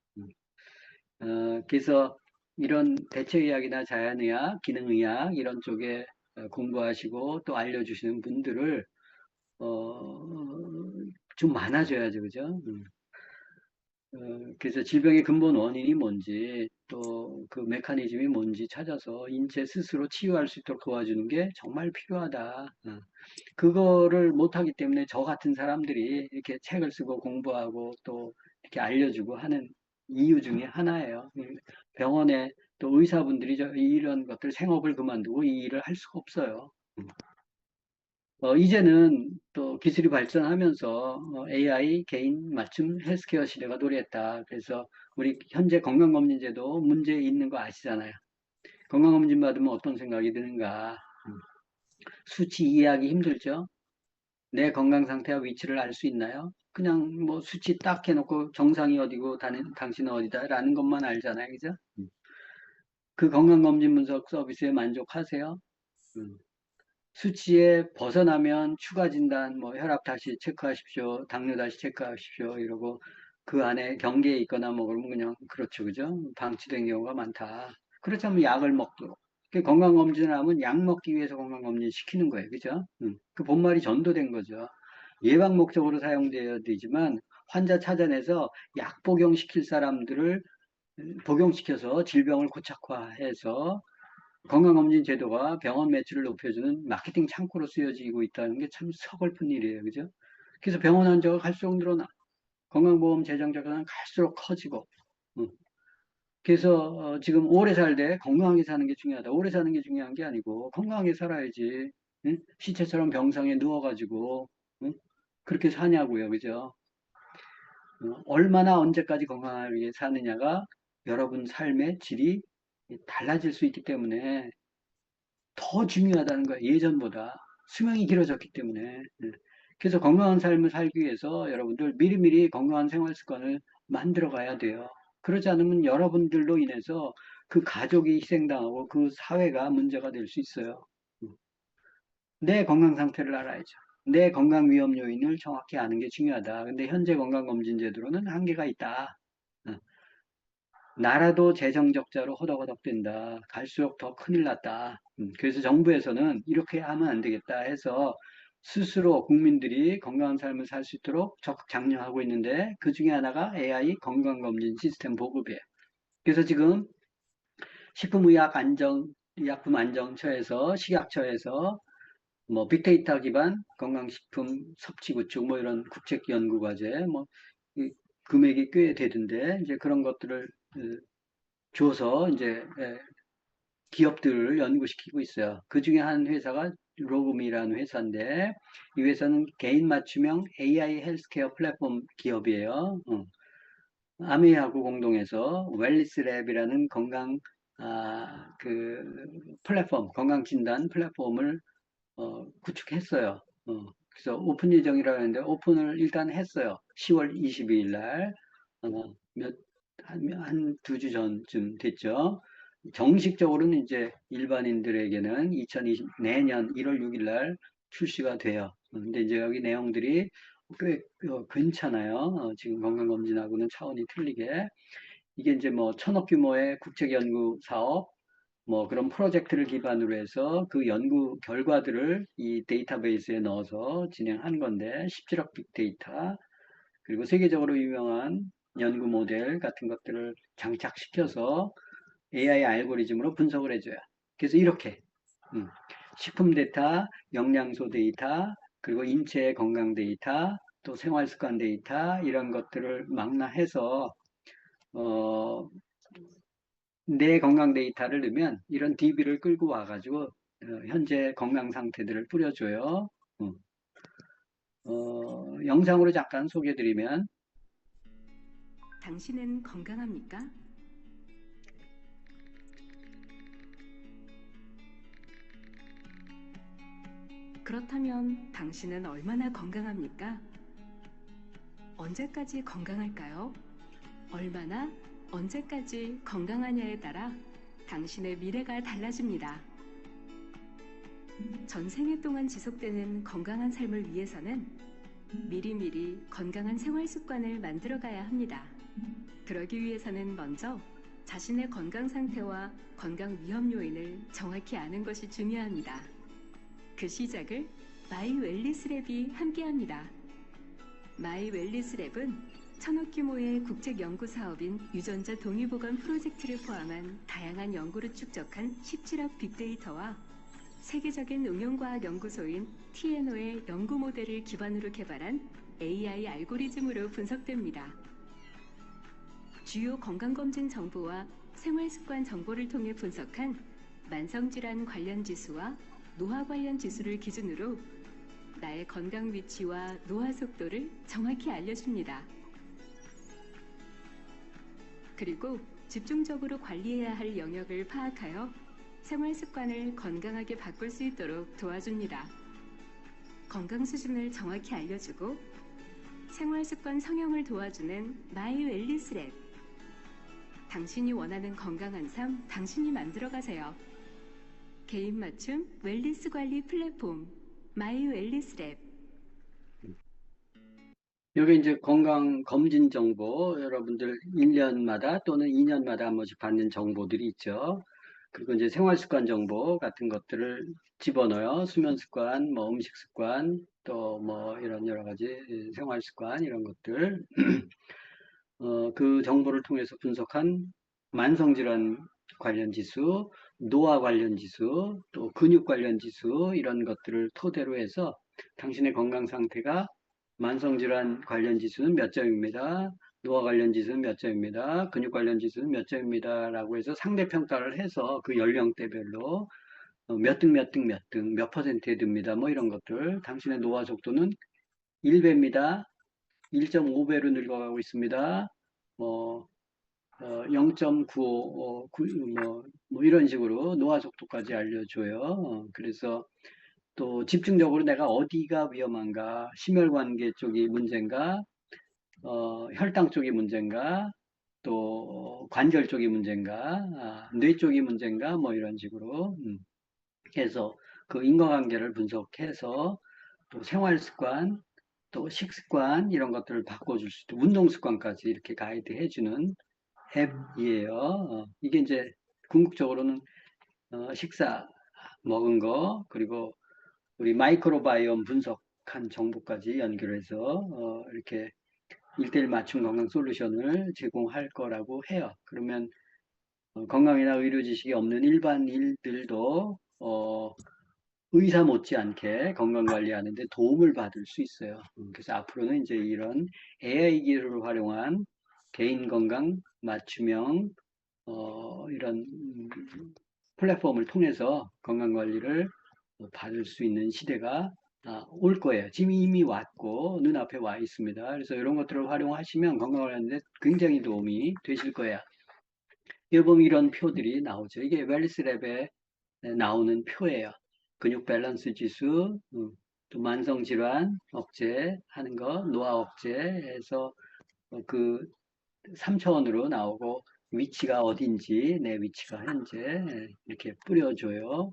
그래서 이런 대체의학이나 자연의학, 기능의학 이런 쪽에 공부하시고 또 알려주시는 분들을 좀 많아져야죠, 그죠? 그래서 질병의 근본 원인이 뭔지 또 그 메커니즘이 뭔지 찾아서 인체 스스로 치유할 수 있도록 도와주는 게 정말 필요하다. 그거를 못하기 때문에 저 같은 사람들이 이렇게 책을 쓰고 공부하고 또 이렇게 알려주고 하는 이유 중에 하나예요. 병원에 또 의사분들이 이런 것들 생업을 그만두고 이 일을 할 수가 없어요. 이제는 또 기술이 발전하면서 AI 개인 맞춤 헬스케어 시대가 도래했다. 그래서 우리 현재 건강검진제도 문제 있는 거 아시잖아요. 건강검진 받으면 어떤 생각이 드는가? 수치 이해하기 힘들죠? 내 건강 상태와 위치를 알 수 있나요? 그냥 뭐 수치 딱 해놓고 정상이 어디고 당신은 어디다라는 것만 알잖아요. 그죠? 그 건강검진 분석 서비스에 만족하세요? 수치에 벗어나면 추가 진단, 뭐 혈압 다시 체크하십시오, 당뇨 다시 체크하십시오 이러고 그 안에 경계에 있거나 뭐 그러면 그냥 그렇죠, 그죠? 방치된 경우가 많다. 그렇다면 약을 먹도록. 건강검진을 하면 약 먹기 위해서 건강검진 시키는 거예요, 그죠? 그 본말이 전도된 거죠. 예방 목적으로 사용되어야 되지만 환자 찾아내서 약 복용시킬 사람들을 복용시켜서 질병을 고착화해서 건강검진 제도가 병원 매출을 높여주는 마케팅 창구로 쓰여지고 있다는 게 참 서글픈 일이에요. 그죠? 그래서 병원 환자가 갈수록 늘어나. 건강보험 재정자가 갈수록 커지고. 그래서 지금 오래 살되 건강하게 사는 게 중요하다. 오래 사는 게 중요한 게 아니고 건강하게 살아야지. 시체처럼 병상에 누워가지고 그렇게 사냐고요. 그죠? 얼마나 언제까지 건강하게 사느냐가 여러분 삶의 질이 달라질 수 있기 때문에 더 중요하다는 거예요. 예전보다. 수명이 길어졌기 때문에. 그래서 건강한 삶을 살기 위해서 여러분들 미리미리 건강한 생활 습관을 만들어 가야 돼요. 그러지 않으면 여러분들로 인해서 그 가족이 희생당하고 그 사회가 문제가 될 수 있어요. 내 건강 상태를 알아야죠. 내 건강 위험 요인을 정확히 아는 게 중요하다. 근데 현재 건강검진 제도로는 한계가 있다. 나라도 재정적자로 호덕호덕된다. 갈수록 더 큰일 났다. 그래서 정부에서는 이렇게 하면 안 되겠다 해서 스스로 국민들이 건강한 삶을 살 수 있도록 적극 장려하고 있는데 그 중에 하나가 AI 건강검진 시스템 보급이에요. 그래서 지금 식품의약품안정처에서 식약처에서 뭐 빅데이터 기반 건강식품 섭취 구축 뭐 이런 국책 연구 과제 뭐 금액이 꽤 되던데 이제 그런 것들을 줘서 이제 기업들을 연구시키고 있어요. 그 중에 한 회사가 로그미라는 회사인데 이 회사는 개인 맞춤형 AI 헬스케어 플랫폼 기업이에요. 아메이하고 공동해서 웰리스랩이라는 건강 그 플랫폼 건강 진단 플랫폼을 구축했어요. 그래서 오픈 예정이라고 했는데 오픈을 일단 했어요. 10월 22일 날 한 2주 전쯤 됐죠. 정식적으로는 이제 일반인들에게는 2020 내년 1월 6일 날 출시가 돼요. 근데 이제 여기 내용들이 꽤 괜찮아요. 지금 건강검진하고는 차원이 틀리게. 이게 이제 뭐 1000억 규모의 국책 연구 사업, 뭐 그런 프로젝트를 기반으로 해서 그 연구 결과들을 이 데이터베이스에 넣어서 진행한 건데 17억 빅데이터, 그리고 세계적으로 유명한 연구 모델 같은 것들을 장착시켜서 AI 알고리즘으로 분석을 해줘요. 그래서 이렇게 식품 데이터, 영양소 데이터, 그리고 인체 건강 데이터, 또 생활습관 데이터 이런 것들을 망라해서 내 건강 데이터를 넣으면 이런 DB를 끌고 와가지고 현재 건강 상태들을 뿌려줘요. 영상으로 잠깐 소개해드리면, 당신은 건강합니까? 그렇다면 당신은 얼마나 건강합니까? 언제까지 건강할까요? 얼마나, 언제까지 건강하냐에 따라 당신의 미래가 달라집니다. 전생에 동안 지속되는 건강한 삶을 위해서는 미리미리 건강한 생활 습관을 만들어가야 합니다. 그러기 위해서는 먼저 자신의 건강 상태와 건강 위험 요인을 정확히 아는 것이 중요합니다. 그 시작을 마이 웰리스 랩이 함께합니다. 마이 웰리스 랩은 1000억 규모의 국책 연구 사업인 유전자 동의보관 프로젝트를 포함한 다양한 연구를 축적한 17억 빅데이터와 세계적인 응용과학 연구소인 TNO의 연구 모델을 기반으로 개발한 AI 알고리즘으로 분석됩니다. 주요 건강검진 정보와 생활습관 정보를 통해 분석한 만성질환 관련 지수와 노화 관련 지수를 기준으로 나의 건강 위치와 노화 속도를 정확히 알려줍니다. 그리고 집중적으로 관리해야 할 영역을 파악하여 생활 습관을 건강하게 바꿀 수 있도록 도와줍니다. 건강 수준을 정확히 알려주고 생활 습관 성형을 도와주는 마이 웰리스 랩. 당신이 원하는 건강한 삶, 당신이 만들어가세요. 개인 맞춤 웰리스 관리 플랫폼 마이 웰리스 랩. 여기 이제 건강 검진 정보, 여러분들 1년마다 또는 2년마다 한 번씩 받는 정보들이 있죠. 그리고 이제 생활 습관 정보 같은 것들을 집어넣어요. 수면 습관, 뭐 음식 습관, 또 뭐 이런 여러 가지 생활 습관 이런 것들. 그 정보를 통해서 분석한 만성질환 관련 지수, 노화 관련 지수, 또 근육 관련 지수 이런 것들을 토대로 해서 당신의 건강 상태가 만성질환 관련 지수는 몇 점입니다. 노화 관련 지수는 몇 점입니다. 근육 관련 지수는 몇 점입니다. 라고 해서 상대평가를 해서 그 연령대별로 몇 등, 몇 등, 몇 등, 몇 퍼센트에 듭니다. 뭐 이런 것들. 당신의 노화 속도는 1배입니다. 1.5배로 늙어가고 있습니다. 0.95, 뭐 이런 식으로 노화 속도까지 알려줘요. 그래서 또 집중적으로 내가 어디가 위험한가, 심혈관계 쪽이 문제인가, 혈당 쪽이 문제인가, 또 관절 쪽이 문제인가, 뇌 쪽이 문제인가, 뭐 이런 식으로 해서 그 인과관계를 분석해서 또 생활 습관, 또 식습관 이런 것들을 바꿔줄 수 있고 운동 습관까지 이렇게 가이드 해주는 앱이에요. 이게 이제 궁극적으로는 식사 먹은 거 그리고 우리 마이크로바이옴 분석한 정보까지 연결해서 이렇게 1:1 맞춤 건강 솔루션을 제공할 거라고 해요. 그러면 건강이나 의료 지식이 없는 일반인들도 의사 못지않게 건강 관리하는데 도움을 받을 수 있어요. 그래서 앞으로는 이제 이런 AI 기술을 활용한 개인 건강 맞춤형 이런 플랫폼을 통해서 건강 관리를 받을 수 있는 시대가 올 거예요. 지금 이미 왔고 눈앞에 와 있습니다. 그래서 이런 것들을 활용하시면 건강을 하는데 굉장히 도움이 되실 거예요. 여기 보면 이런 표들이 나오죠. 이게 웰리스 랩에 나오는 표예요. 근육 밸런스 지수, 또 만성 질환 억제하는 거, 노화 억제해서 그 3차원으로 나오고 위치가 어딘지, 내 위치가 현재 이렇게 뿌려줘요.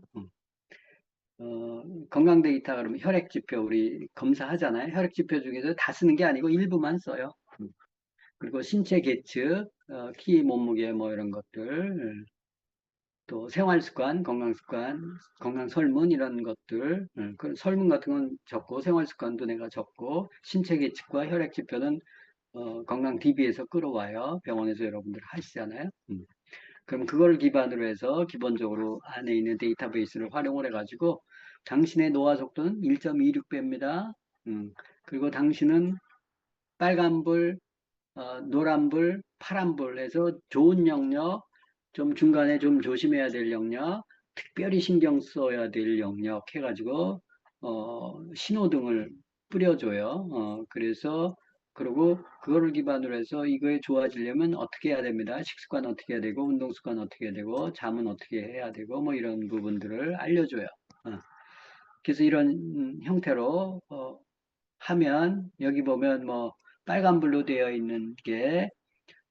건강 데이터 그러면 혈액 지표 우리 검사하잖아요. 혈액 지표 중에서 다 쓰는 게 아니고 일부만 써요. 그리고 신체 계측, 키, 몸무게 뭐 이런 것들, 또 생활 습관, 건강 습관, 건강 설문 이런 것들, 그 설문 같은 건 적고 생활 습관도 내가 적고 신체 계측과 혈액 지표는 건강 DB에서 끌어와요. 병원에서 여러분들 하시잖아요. 그럼 그걸 기반으로 해서 기본적으로 안에 있는 데이터베이스를 활용을 해가지고 당신의 노화 속도는 1.26배입니다. 그리고 당신은 빨간불, 노란불, 파란불 해서 좋은 영역, 좀 중간에 좀 조심해야 될 영역, 특별히 신경 써야 될 영역 해가지고 신호등을 뿌려줘요. 그래서 그리고 그거를 기반으로 해서 이거에 좋아지려면 어떻게 해야 됩니다. 식습관 어떻게 해야 되고 운동 습관 어떻게 해야 되고 잠은 어떻게 해야 되고 뭐 이런 부분들을 알려줘요. 그래서 이런 형태로 하면 여기 보면 뭐 빨간불로 되어 있는 게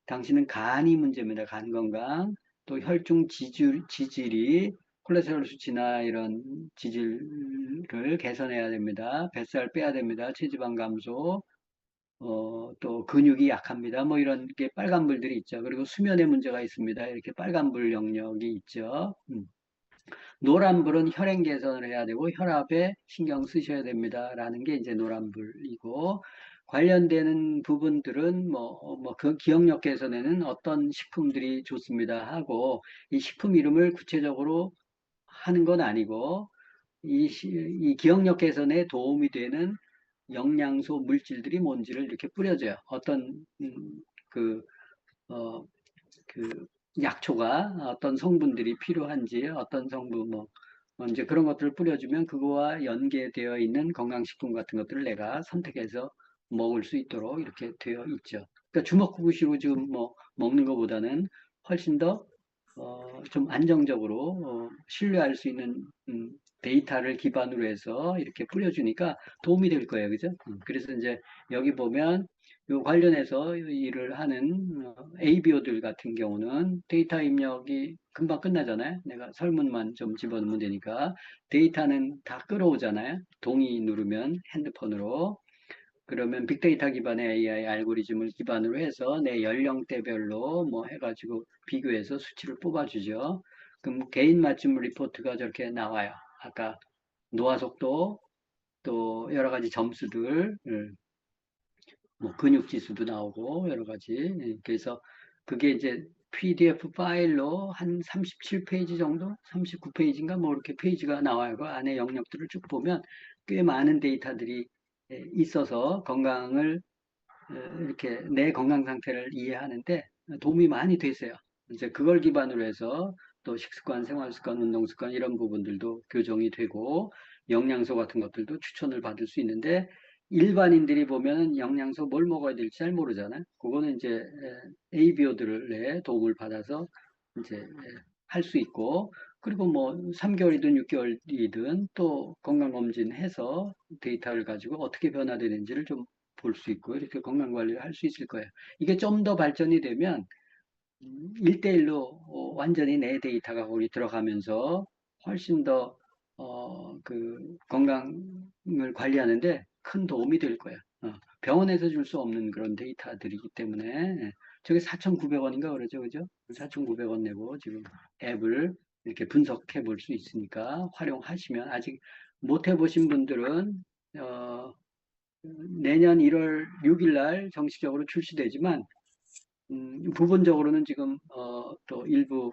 당신은 간이 문제입니다. 간 건강. 또 혈중 지질이 콜레스테롤 수치나 이런 지질을 개선해야 됩니다. 뱃살 빼야 됩니다. 체지방 감소. 또 근육이 약합니다. 뭐 이런 게 빨간불들이 있죠. 그리고 수면에 문제가 있습니다. 이렇게 빨간불 영역이 있죠. 노란불은 혈행 개선을 해야 되고 혈압에 신경 쓰셔야 됩니다. 라는 게 이제 노란불이고 관련되는 부분들은 그 기억력 개선에는 어떤 식품들이 좋습니다 하고 이 식품 이름을 구체적으로 하는 건 아니고 이 기억력 개선에 도움이 되는 영양소 물질들이 뭔지를 이렇게 뿌려줘요. 어떤 그 약초가 어떤 성분들이 필요한지 어떤 성분 이제 그런 것들을 뿌려주면 그거와 연계되어 있는 건강식품 같은 것들을 내가 선택해서 먹을 수 있도록 이렇게 되어 있죠. 그러니까 주먹구구식으로 지금 먹는 것보다는 훨씬 더 좀 안정적으로 신뢰할 수 있는 데이터를 기반으로 해서 이렇게 뿌려주니까 도움이 될 거예요. 그죠? 그래서 이제 여기 보면 요 관련해서 일을 하는 ABO들 같은 경우는 데이터 입력이 금방 끝나잖아요. 내가 설문만 좀 집어넣으면 되니까 데이터는 다 끌어오잖아요. 동의 누르면 핸드폰으로. 그러면 빅데이터 기반의 AI 알고리즘을 기반으로 해서 내 연령대별로 해가지고 비교해서 수치를 뽑아주죠. 그럼 개인 맞춤 리포트가 저렇게 나와요. 아까 노화 속도 또 여러 가지 점수들 근육 지수도 나오고 여러 가지. 그래서 그게 이제 PDF 파일로 한 37페이지 정도, 39페이지인가 이렇게 페이지가 나와요. 그 안에 영역들을 쭉 보면 꽤 많은 데이터들이 있어서 건강을 이렇게 내 건강 상태를 이해하는데 도움이 많이 됐어요. 이제 그걸 기반으로 해서 또 식습관, 생활습관, 운동습관 이런 부분들도 교정이 되고 영양소 같은 것들도 추천을 받을 수 있는데 일반인들이 보면 영양소 뭘 먹어야 될지 잘 모르잖아요. 그거는 이제 ABO들의 도움을 받아서 이제 할 수 있고 그리고 3개월이든 6개월이든 또 건강검진 해서 데이터를 가지고 어떻게 변화되는지를 좀 볼 수 있고 이렇게 건강관리를 할 수 있을 거예요. 이게 좀 더 발전이 되면 1대1로 완전히 내 데이터가 거기 들어가면서 훨씬 더 그 건강을 관리하는데 큰 도움이 될 거예요. 병원에서 줄 수 없는 그런 데이터들이기 때문에 저게 4,900원인가 그러죠, 그죠? 4,900원 내고 지금 앱을 이렇게 분석해 볼 수 있으니까 활용하시면 아직 못 해보신 분들은 내년 1월 6일 날 정식적으로 출시되지만 부분적으로는 지금 또 일부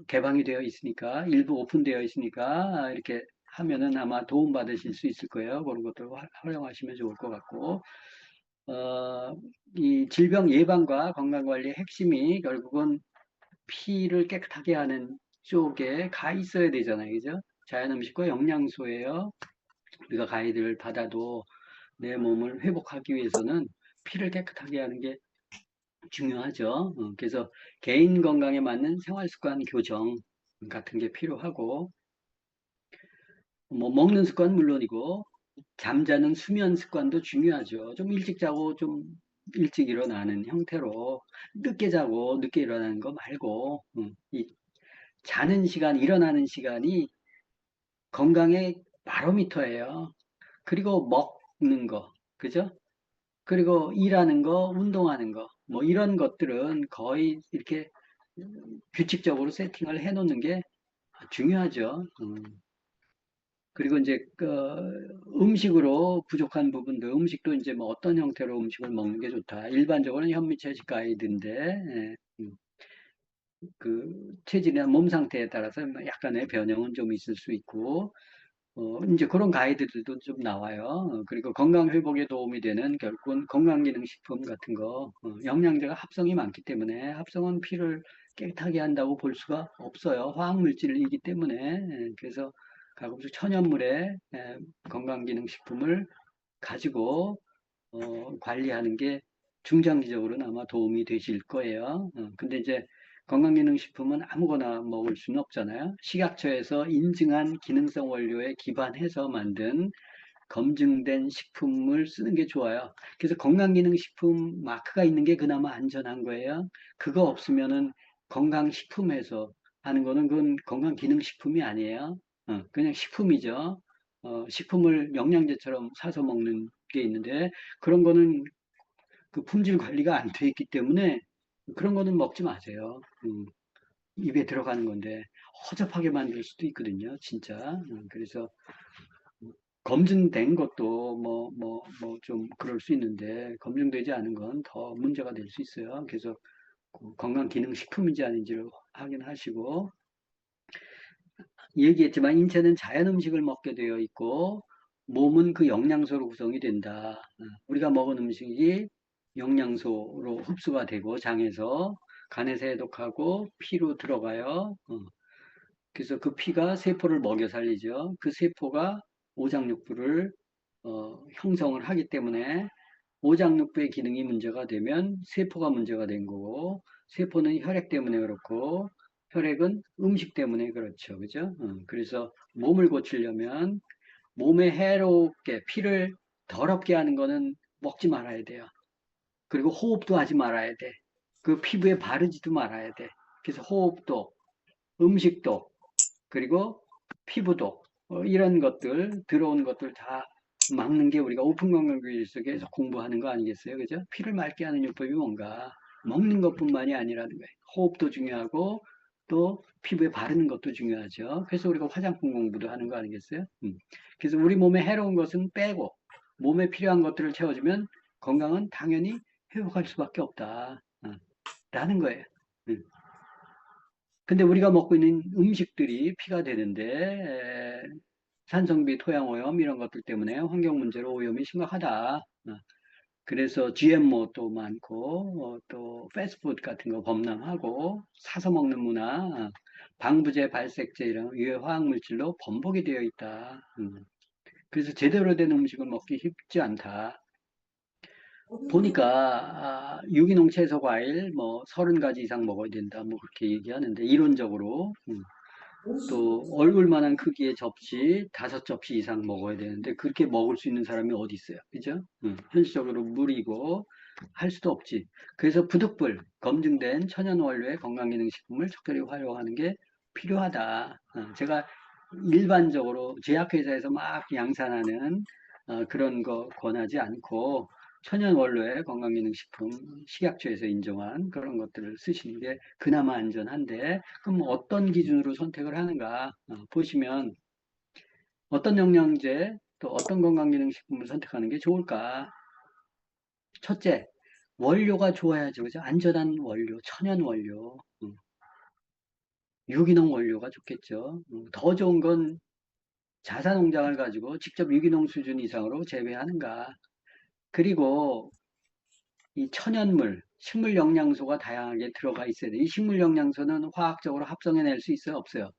개방이 되어 있으니까 일부 오픈되어 있으니까 이렇게 하면은 아마 도움 받으실 수 있을 거예요. 그런 것들 활용하시면 좋을 것 같고 이 질병 예방과 건강관리의 핵심이 결국은 피를 깨끗하게 하는 쪽에 가 있어야 되잖아요. 그죠? 자연음식과 영양소예요. 우리가 가이드를 받아도 내 몸을 회복하기 위해서는 피를 깨끗하게 하는 게 중요하죠. 그래서 개인 건강에 맞는 생활습관 교정 같은 게 필요하고 뭐 먹는 습관 물론이고 잠자는 수면 습관도 중요하죠. 좀 일찍 자고 좀 일찍 일어나는 형태로 늦게 자고 늦게 일어나는 거 말고 이 자는 시간, 일어나는 시간이 건강의 바로미터예요. 그리고 먹는 거, 그죠? 그리고 일하는 거, 운동하는 거, 뭐 이런 것들은 거의 이렇게 규칙적으로 세팅을 해놓는 게 중요하죠. 그리고 이제 음식으로 부족한 부분들, 음식도 이제 뭐 어떤 형태로 음식을 먹는 게 좋다. 일반적으로는 현미채식 가이드인데 그 체질이나 몸 상태에 따라서 약간의 변형은 좀 있을 수 있고 이제 그런 가이드들도 좀 나와요. 그리고 건강 회복에 도움이 되는 결국은 건강기능식품 같은 거, 영양제가 합성이 많기 때문에 합성은 피를 깨끗하게 한다고 볼 수가 없어요. 화학물질이기 때문에. 그래서 가끔씩 천연물의 건강기능식품을 가지고 관리하는 게 중장기적으로는 아마 도움이 되실 거예요. 근데 이제 건강기능식품은 아무거나 먹을 수는 없잖아요. 식약처에서 인증한 기능성 원료에 기반해서 만든 검증된 식품을 쓰는 게 좋아요. 그래서 건강기능식품 마크가 있는 게 그나마 안전한 거예요. 그거 없으면은 건강식품에서 하는 거는 그건 건강기능식품이 아니에요. 그냥 식품이죠. 식품을 영양제처럼 사서 먹는 게 있는데 그런 거는 그 품질 관리가 안 돼 있기 때문에 그런 거는 먹지 마세요. 입에 들어가는 건데 허접하게 만들 수도 있거든요, 진짜. 그래서 검증된 것도 뭐 좀 그럴 수 있는데 검증되지 않은 건 더 문제가 될 수 있어요. 그래서 건강기능식품인지 아닌지를 확인하시고 얘기했지만 인체는 자연 음식을 먹게 되어 있고 몸은 그 영양소로 구성이 된다. 우리가 먹은 음식이 영양소로 흡수가 되고 장에서 간에서 해독하고 피로 들어가요. 그래서 그 피가 세포를 먹여 살리죠. 그 세포가 오장육부를 형성을 하기 때문에 오장육부의 기능이 문제가 되면 세포가 문제가 된 거고 세포는 혈액 때문에 그렇고 혈액은 음식 때문에 그렇죠. 그죠? 그래서 몸을 고치려면 몸에 해롭게 피를 더럽게 하는 거는 먹지 말아야 돼요. 그리고 호흡도 하지 말아야 돼. 그 피부에 바르지도 말아야 돼. 그래서 호흡도, 음식도, 그리고 피부도 이런 것들, 들어온 것들 다 막는 게 우리가 오픈 건강교육 속에서 공부하는 거 아니겠어요? 그죠? 피를 맑게 하는 요법이 뭔가 먹는 것뿐만이 아니라는 거예요. 호흡도 중요하고 또 피부에 바르는 것도 중요하죠. 그래서 우리가 화장품 공부도 하는 거 아니겠어요? 그래서 우리 몸에 해로운 것은 빼고 몸에 필요한 것들을 채워주면 건강은 당연히 회복할 수밖에 없다. 라는 거예요. 근데 우리가 먹고 있는 음식들이 피가 되는데 산성비, 토양오염 이런 것들 때문에 환경 문제로 오염이 심각하다. 그래서 GMO도 많고 또 패스트푸드 같은 거 범람하고 사서 먹는 문화, 방부제, 발색제 이런 유해 화학물질로 범벅이 되어 있다. 그래서 제대로 된 음식을 먹기 쉽지 않다. 보니까 유기농 채소 과일 뭐 30가지 이상 먹어야 된다 뭐 그렇게 얘기하는데 이론적으로 또 얼굴만한 크기의 접시 5접시 이상 먹어야 되는데 그렇게 먹을 수 있는 사람이 어디 있어요, 그죠? 현실적으로 무리고 할 수도 없지. 그래서 부득불 검증된 천연 원료의 건강기능식품을 적절히 활용하는 게 필요하다. 제가 일반적으로 제약회사에서 막 양산하는 그런 거 권하지 않고 천연 원료의 건강기능식품 식약처에서 인정한 그런 것들을 쓰시는 게 그나마 안전한데 그럼 어떤 기준으로 선택을 하는가 보시면 어떤 영양제 또 어떤 건강기능식품을 선택하는 게 좋을까? 첫째, 원료가 좋아야죠. 그죠? 안전한 원료, 천연 원료, 유기농 원료가 좋겠죠. 더 좋은 건 자사농장을 가지고 직접 유기농 수준 이상으로 재배하는가? 그리고 이 천연물, 식물 영양소가 다양하게 들어가 있어야 돼. 이 식물 영양소는 화학적으로 합성해낼 수 있어요? 없어요?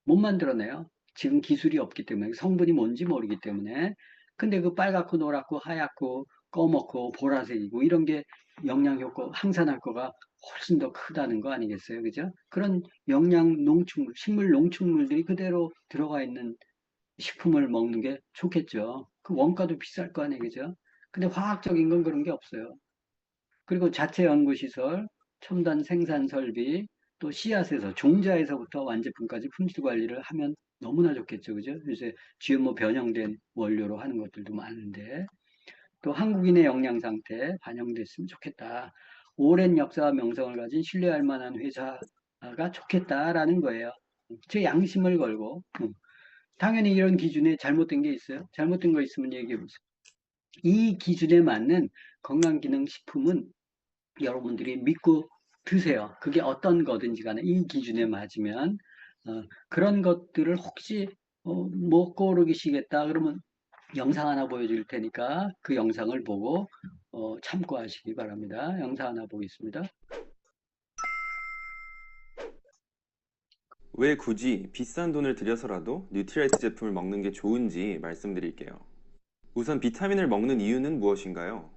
못 만들어내요. 지금 기술이 없기 때문에 성분이 뭔지 모르기 때문에. 근데 그 빨갛고 노랗고 하얗고 검었고 보라색이고 이런 게 영양 효과, 항산 효과가 훨씬 더 크다는 거 아니겠어요? 그죠? 그런 영양 농축물, 식물 농축물들이 그대로 들어가 있는 식품을 먹는 게 좋겠죠. 그 원가도 비쌀 거 아니에요, 그죠? 근데 화학적인 건 그런 게 없어요. 그리고 자체 연구시설, 첨단 생산 설비, 또 씨앗에서 종자에서부터 완제품까지 품질 관리를 하면 너무나 좋겠죠, 그죠? 요새 GMO 변형된 원료로 하는 것들도 많은데 또 한국인의 영양 상태에 반영됐으면 좋겠다. 오랜 역사와 명성을 가진 신뢰할 만한 회사가 좋겠다라는 거예요. 제 양심을 걸고 당연히 이런 기준에 잘못된 게 있어요. 잘못된 거 있으면 얘기해 보세요. 이 기준에 맞는 건강기능식품은 여러분들이 믿고 드세요. 그게 어떤 거든지 간에 이 기준에 맞으면 그런 것들을 혹시 못 고르시겠다 그러면 영상 하나 보여줄 테니까 그 영상을 보고 참고하시기 바랍니다. 영상 하나 보겠습니다. 왜 굳이 비싼 돈을 들여서라도 뉴트리라이트 제품을 먹는 게 좋은지 말씀드릴게요. 우선 비타민을 먹는 이유는 무엇인가요?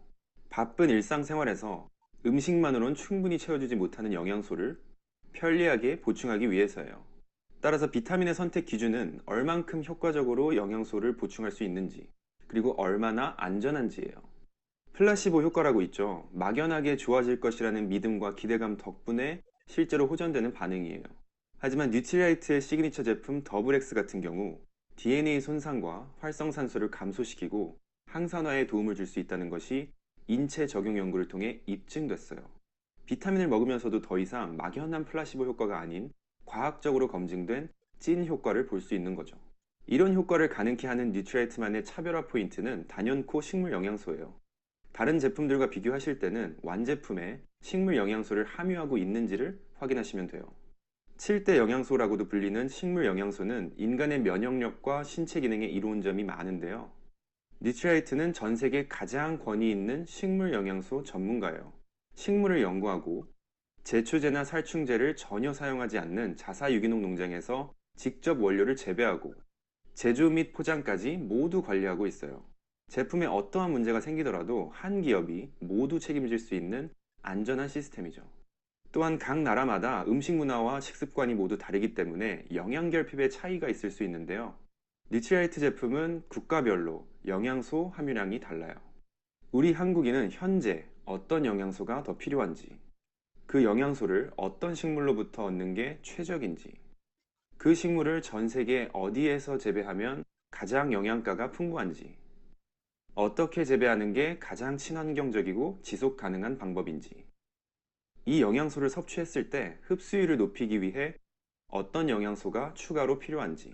바쁜 일상생활에서 음식만으론 충분히 채워주지 못하는 영양소를 편리하게 보충하기 위해서예요. 따라서 비타민의 선택 기준은 얼만큼 효과적으로 영양소를 보충할 수 있는지, 그리고 얼마나 안전한지예요. 플라시보 효과라고 있죠. 막연하게 좋아질 것이라는 믿음과 기대감 덕분에 실제로 호전되는 반응이에요. 하지만 뉴트리라이트의 시그니처 제품 더블X 같은 경우 DNA 손상과 활성산소를 감소시키고 항산화에 도움을 줄 수 있다는 것이 인체 적용 연구를 통해 입증됐어요. 비타민을 먹으면서도 더 이상 막연한 플라시보 효과가 아닌 과학적으로 검증된 찐 효과를 볼 수 있는 거죠. 이런 효과를 가능케 하는 뉴트리라이트만의 차별화 포인트는 단연코 식물 영양소예요. 다른 제품들과 비교하실 때는 완제품에 식물 영양소를 함유하고 있는지를 확인하시면 돼요. 7대 영양소라고도 불리는 식물 영양소는 인간의 면역력과 신체 기능에 이로운 점이 많은데요. 뉴트리라이트는 전 세계 가장 권위 있는 식물 영양소 전문가예요. 식물을 연구하고 제초제나 살충제를 전혀 사용하지 않는 자사 유기농 농장에서 직접 원료를 재배하고 제조 및 포장까지 모두 관리하고 있어요. 제품에 어떠한 문제가 생기더라도 한 기업이 모두 책임질 수 있는 안전한 시스템이죠. 또한 각 나라마다 음식 문화와 식습관이 모두 다르기 때문에 영양 결핍의 차이가 있을 수 있는데요. 뉴트리라이트 제품은 국가별로 영양소 함유량이 달라요. 우리 한국인은 현재 어떤 영양소가 더 필요한지, 그 영양소를 어떤 식물로부터 얻는 게 최적인지, 그 식물을 전 세계 어디에서 재배하면 가장 영양가가 풍부한지, 어떻게 재배하는 게 가장 친환경적이고 지속 가능한 방법인지, 이 영양소를 섭취했을 때 흡수율을 높이기 위해 어떤 영양소가 추가로 필요한지,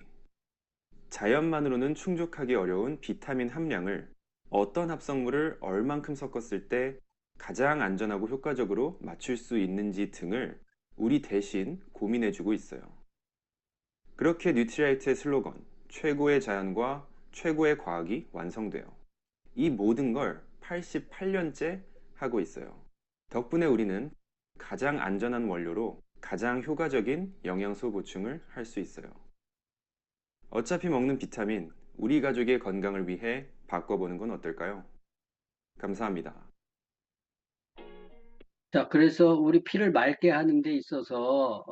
자연만으로는 충족하기 어려운 비타민 함량을 어떤 합성물을 얼만큼 섞었을 때 가장 안전하고 효과적으로 맞출 수 있는지 등을 우리 대신 고민해주고 있어요. 그렇게 뉴트리라이트의 슬로건, 최고의 자연과 최고의 과학이 완성돼요. 이 모든 걸 88년째 하고 있어요. 덕분에 우리는 가장 안전한 원료로 가장 효과적인 영양소 보충을 할 수 있어요. 어차피 먹는 비타민, 우리 가족의 건강을 위해 바꿔보는 건 어떨까요? 감사합니다. 자, 그래서 우리 피를 맑게 하는 데 있어서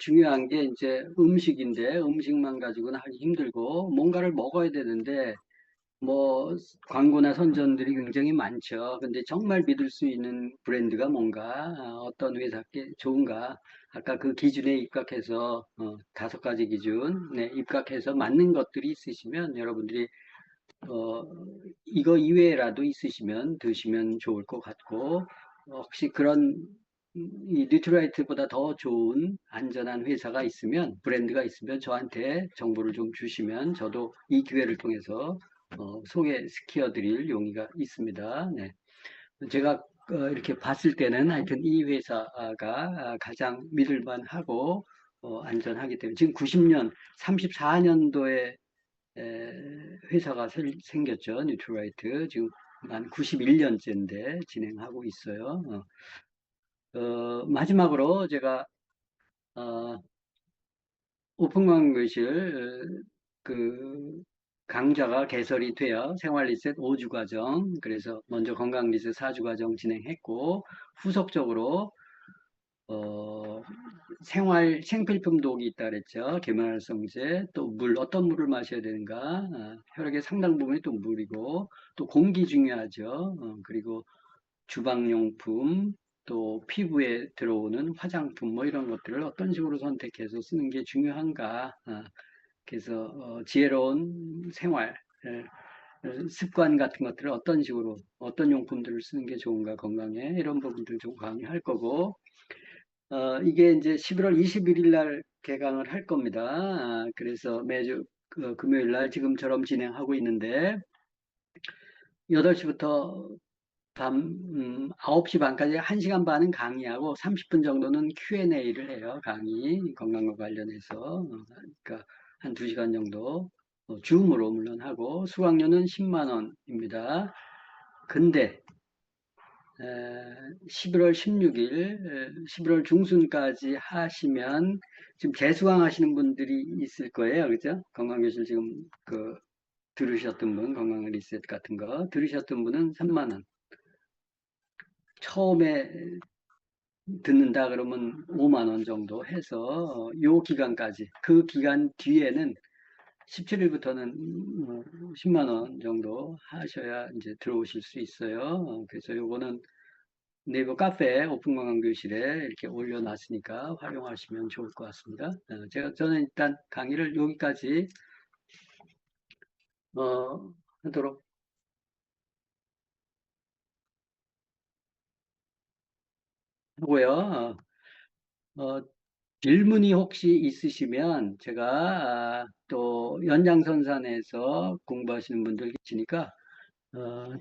중요한 게 이제 음식인데 음식만 가지고는 하기 힘들고 뭔가를 먹어야 되는데 뭐 광고나 선전들이 굉장히 많죠. 근데 정말 믿을 수 있는 브랜드가 뭔가 어떤 회사께 좋은가 아까 그 기준에 입각해서 5가지 기준에 입각해서 맞는 것들이 있으시면 여러분들이 이거 이외에라도 있으시면 드시면 좋을 것 같고 혹시 그런 이 뉴트라이트보다 더 좋은 안전한 회사가 있으면 브랜드가 있으면 저한테 정보를 좀 주시면 저도 이 기회를 통해서 소개시켜 드릴 용의가 있습니다. 네. 제가 이렇게 봤을 때는 하여튼 이 회사가 가장 믿을만하고 안전하기 때문에 지금 90년, 34년도에 회사가 생겼죠. 뉴트라이트. 지금 한 91년째인데 진행하고 있어요. 마지막으로 제가 오픈강의실 그 강좌가 개설이 되어 생활리셋 5주 과정, 그래서 먼저 건강리셋 4주 과정 진행했고 후속적으로 생활 생필품 독이 있다 그랬죠. 계면활성제, 또 물, 어떤 물을 마셔야 되는가. 혈액의 상당 부분이 또 물이고, 또 공기 중요하죠. 그리고 주방용품, 또 피부에 들어오는 화장품, 뭐 이런 것들을 어떤 식으로 선택해서 쓰는 게 중요한가. 그래서 지혜로운 생활, 습관 같은 것들을 어떤 식으로, 어떤 용품들을 쓰는 게 좋은가, 건강에, 이런 부분들 좀 강의할 거고, 이게 이제 11월 21일 날 개강을 할 겁니다. 그래서 매주 금요일 날 지금처럼 진행하고 있는데, 8시부터 밤 9시 반까지 1시간 반은 강의하고 30분 정도는 Q&A를 해요. 강의, 건강과 관련해서. 그러니까 한 2시간 정도 줌으로 물론 하고, 수강료는 10만 원입니다. 근데 11월 16일, 11월 중순까지 하시면, 지금 재수강 하시는 분들이 있을 거예요. 그죠? 건강교실 지금 들으셨던 분, 건강 리셋 같은 거 들으셨던 분은 3만 원. 처음에 듣는다 그러면 5만 원 정도 해서 요 기간까지, 그 기간 뒤에는 17일부터는 10만 원 정도 하셔야 이제 들어오실 수 있어요. 그래서 요거는 네이버 카페 오픈건강교실에 이렇게 올려놨으니까 활용하시면 좋을 것 같습니다. 저는 일단 강의를 여기까지 하도록 하고요. 질문이 혹시 있으시면 제가 또 연장선상에서 공부하시는 분들 계시니까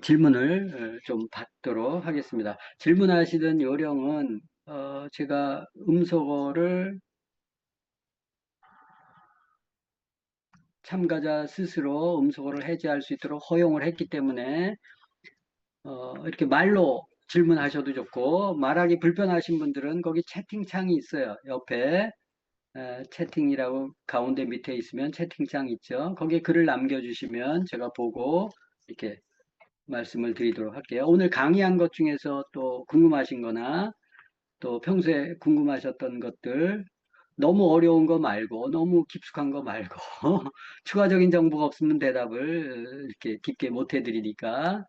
질문을 좀 받도록 하겠습니다. 질문하시던 요령은 제가 음소거를 참가자 스스로 음소거를 해제할 수 있도록 허용을 했기 때문에 이렇게 말로 질문하셔도 좋고, 말하기 불편하신 분들은 거기 채팅창이 있어요. 옆에 채팅이라고 가운데 밑에 있으면 채팅창 있죠. 거기에 글을 남겨주시면 제가 보고 이렇게 말씀을 드리도록 할게요. 오늘 강의한 것 중에서 또 궁금하신 거나 또 평소에 궁금하셨던 것들, 너무 어려운 거 말고 너무 깊숙한 거 말고 추가적인 정보가 없으면 대답을 이렇게 깊게 못 해드리니까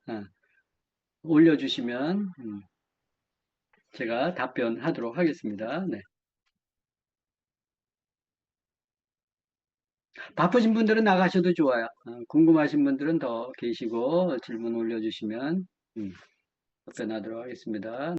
올려주시면 제가 답변하도록 하겠습니다. 네. 바쁘신 분들은 나가셔도 좋아요. 궁금하신 분들은 더 계시고 질문 올려주시면 답변하도록 하겠습니다.